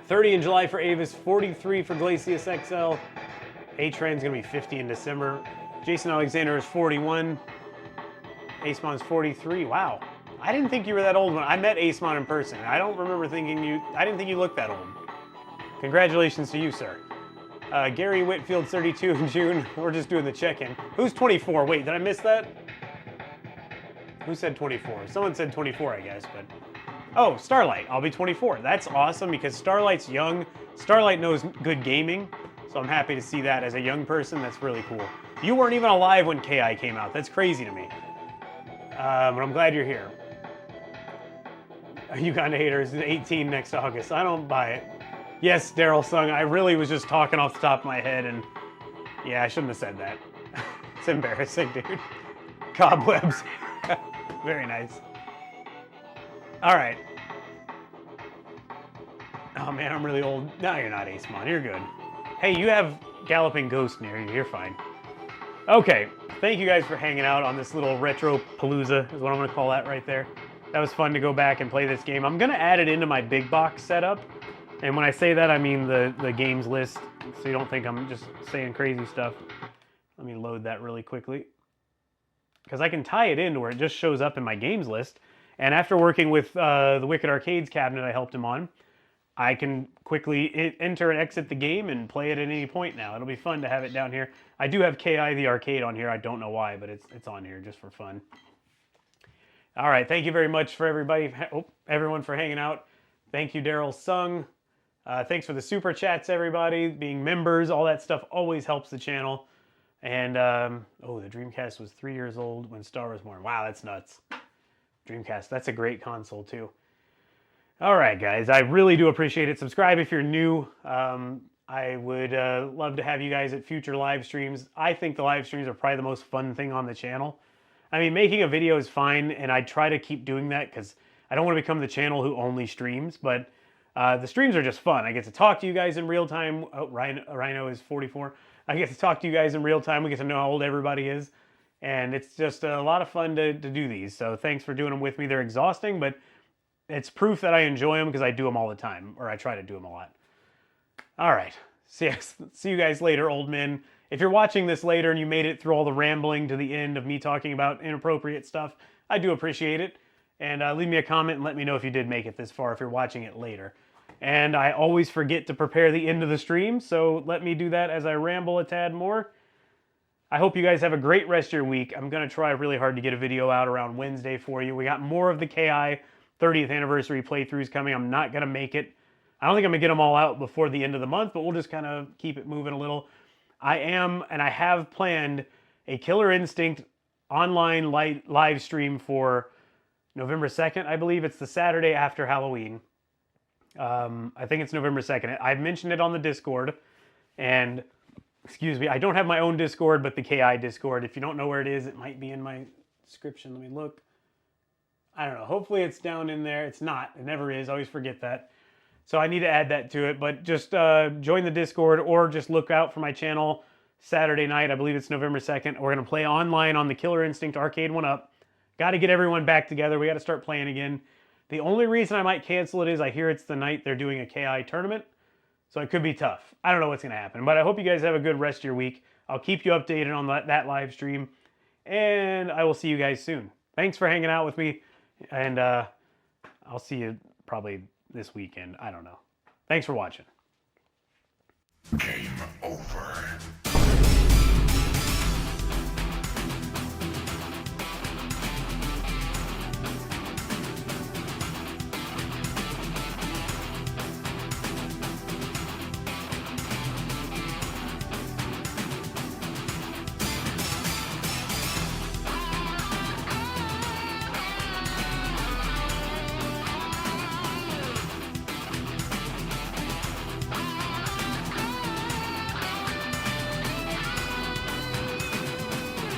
30 in July for Avis, 43 for Glacius XL. A-Train's gonna be 50 in December. Jason Alexander is 41. Acemon's 43. Wow. I didn't think you were that old when I met Acemon in person. I don't remember thinking I didn't think you looked that old. Congratulations to you, sir. Gary Whitfield, 32 in June. We're just doing the check-in. Who's 24? Wait, did I miss that? Who said 24? Someone said 24, I guess, but... Oh, Starlight. I'll be 24. That's awesome because Starlight's young. Starlight knows good gaming, so I'm happy to see that as a young person. That's really cool. You weren't even alive when KI came out. That's crazy to me. But I'm glad you're here. Uganda Haters is 18 next August. I don't buy it. Yes, Daryl Sung. I really was just talking off the top of my head, and yeah, I shouldn't have said that. It's embarrassing, dude. Cobwebs. Very nice. All right. Oh man, I'm really old. No, you're not, Acemon. You're good. Hey, you have Galloping Ghost near you. You're fine. Okay. Thank you guys for hanging out on this little retro palooza, is what I'm going to call that right there. That was fun to go back and play this game. I'm going to add it into my big box setup. And when I say that, I mean the games list, so you don't think I'm just saying crazy stuff. Let me load that really quickly. Because I can tie it in to where it just shows up in my games list. And after working with the Wicked Arcades cabinet I helped him on, I can quickly enter and exit the game and play it at any point now. It'll be fun to have it down here. I do have KI the Arcade on here. I don't know why, but it's on here just for fun. All right, thank you very much for everyone for hanging out. Thank you, Daryl Sung. Thanks for the super chats, everybody. Being members, all that stuff always helps the channel. And, oh, the Dreamcast was 3 years old when Star was born. Wow, that's nuts. Dreamcast, that's a great console, too. All right, guys, I really do appreciate it. Subscribe if you're new. I would love to have you guys at future live streams. I think the live streams are probably the most fun thing on the channel. I mean, making a video is fine, and I try to keep doing that because I don't want to become the channel who only streams, but the streams are just fun. I get to talk to you guys in real time. Oh, Rhino is 44. I get to talk to you guys in real time. We get to know how old everybody is, and it's just a lot of fun to do these. So thanks for doing them with me. They're exhausting, but it's proof that I enjoy them because I do them all the time, or I try to do them a lot. All right. See you guys later, old men. If you're watching this later and you made it through all the rambling to the end of me talking about inappropriate stuff, I do appreciate it. And leave me a comment and let me know if you did make it this far if you're watching it later. And I always forget to prepare the end of the stream, so let me do that as I ramble a tad more. I hope you guys have a great rest of your week. I'm going to try really hard to get a video out around Wednesday for you. We got more of the KI 30th anniversary playthroughs coming. I'm not going to make it. I don't think I'm going to get them all out before the end of the month, but we'll just kind of keep it moving a little. I have planned a Killer Instinct online live stream for November 2nd. I believe it's the Saturday after Halloween. I think it's November 2nd. I've mentioned it on the Discord, and excuse me, I don't have my own Discord, but the KI Discord. If you don't know where it is, it might be in my description. Let me look. I don't know. Hopefully it's down in there. It's not. It never is. I always forget that. So I need to add that to it, but just join the Discord or just look out for my channel Saturday night. I believe it's November 2nd. We're going to play online on the Killer Instinct Arcade 1-Up. Got to get everyone back together. We got to start playing again. The only reason I might cancel it is I hear it's the night they're doing a KI tournament, so it could be tough. I don't know what's going to happen, but I hope you guys have a good rest of your week. I'll keep you updated on that live stream, and I will see you guys soon. Thanks for hanging out with me, and I'll see you probably this weekend. I don't know. Thanks for watching. Game over.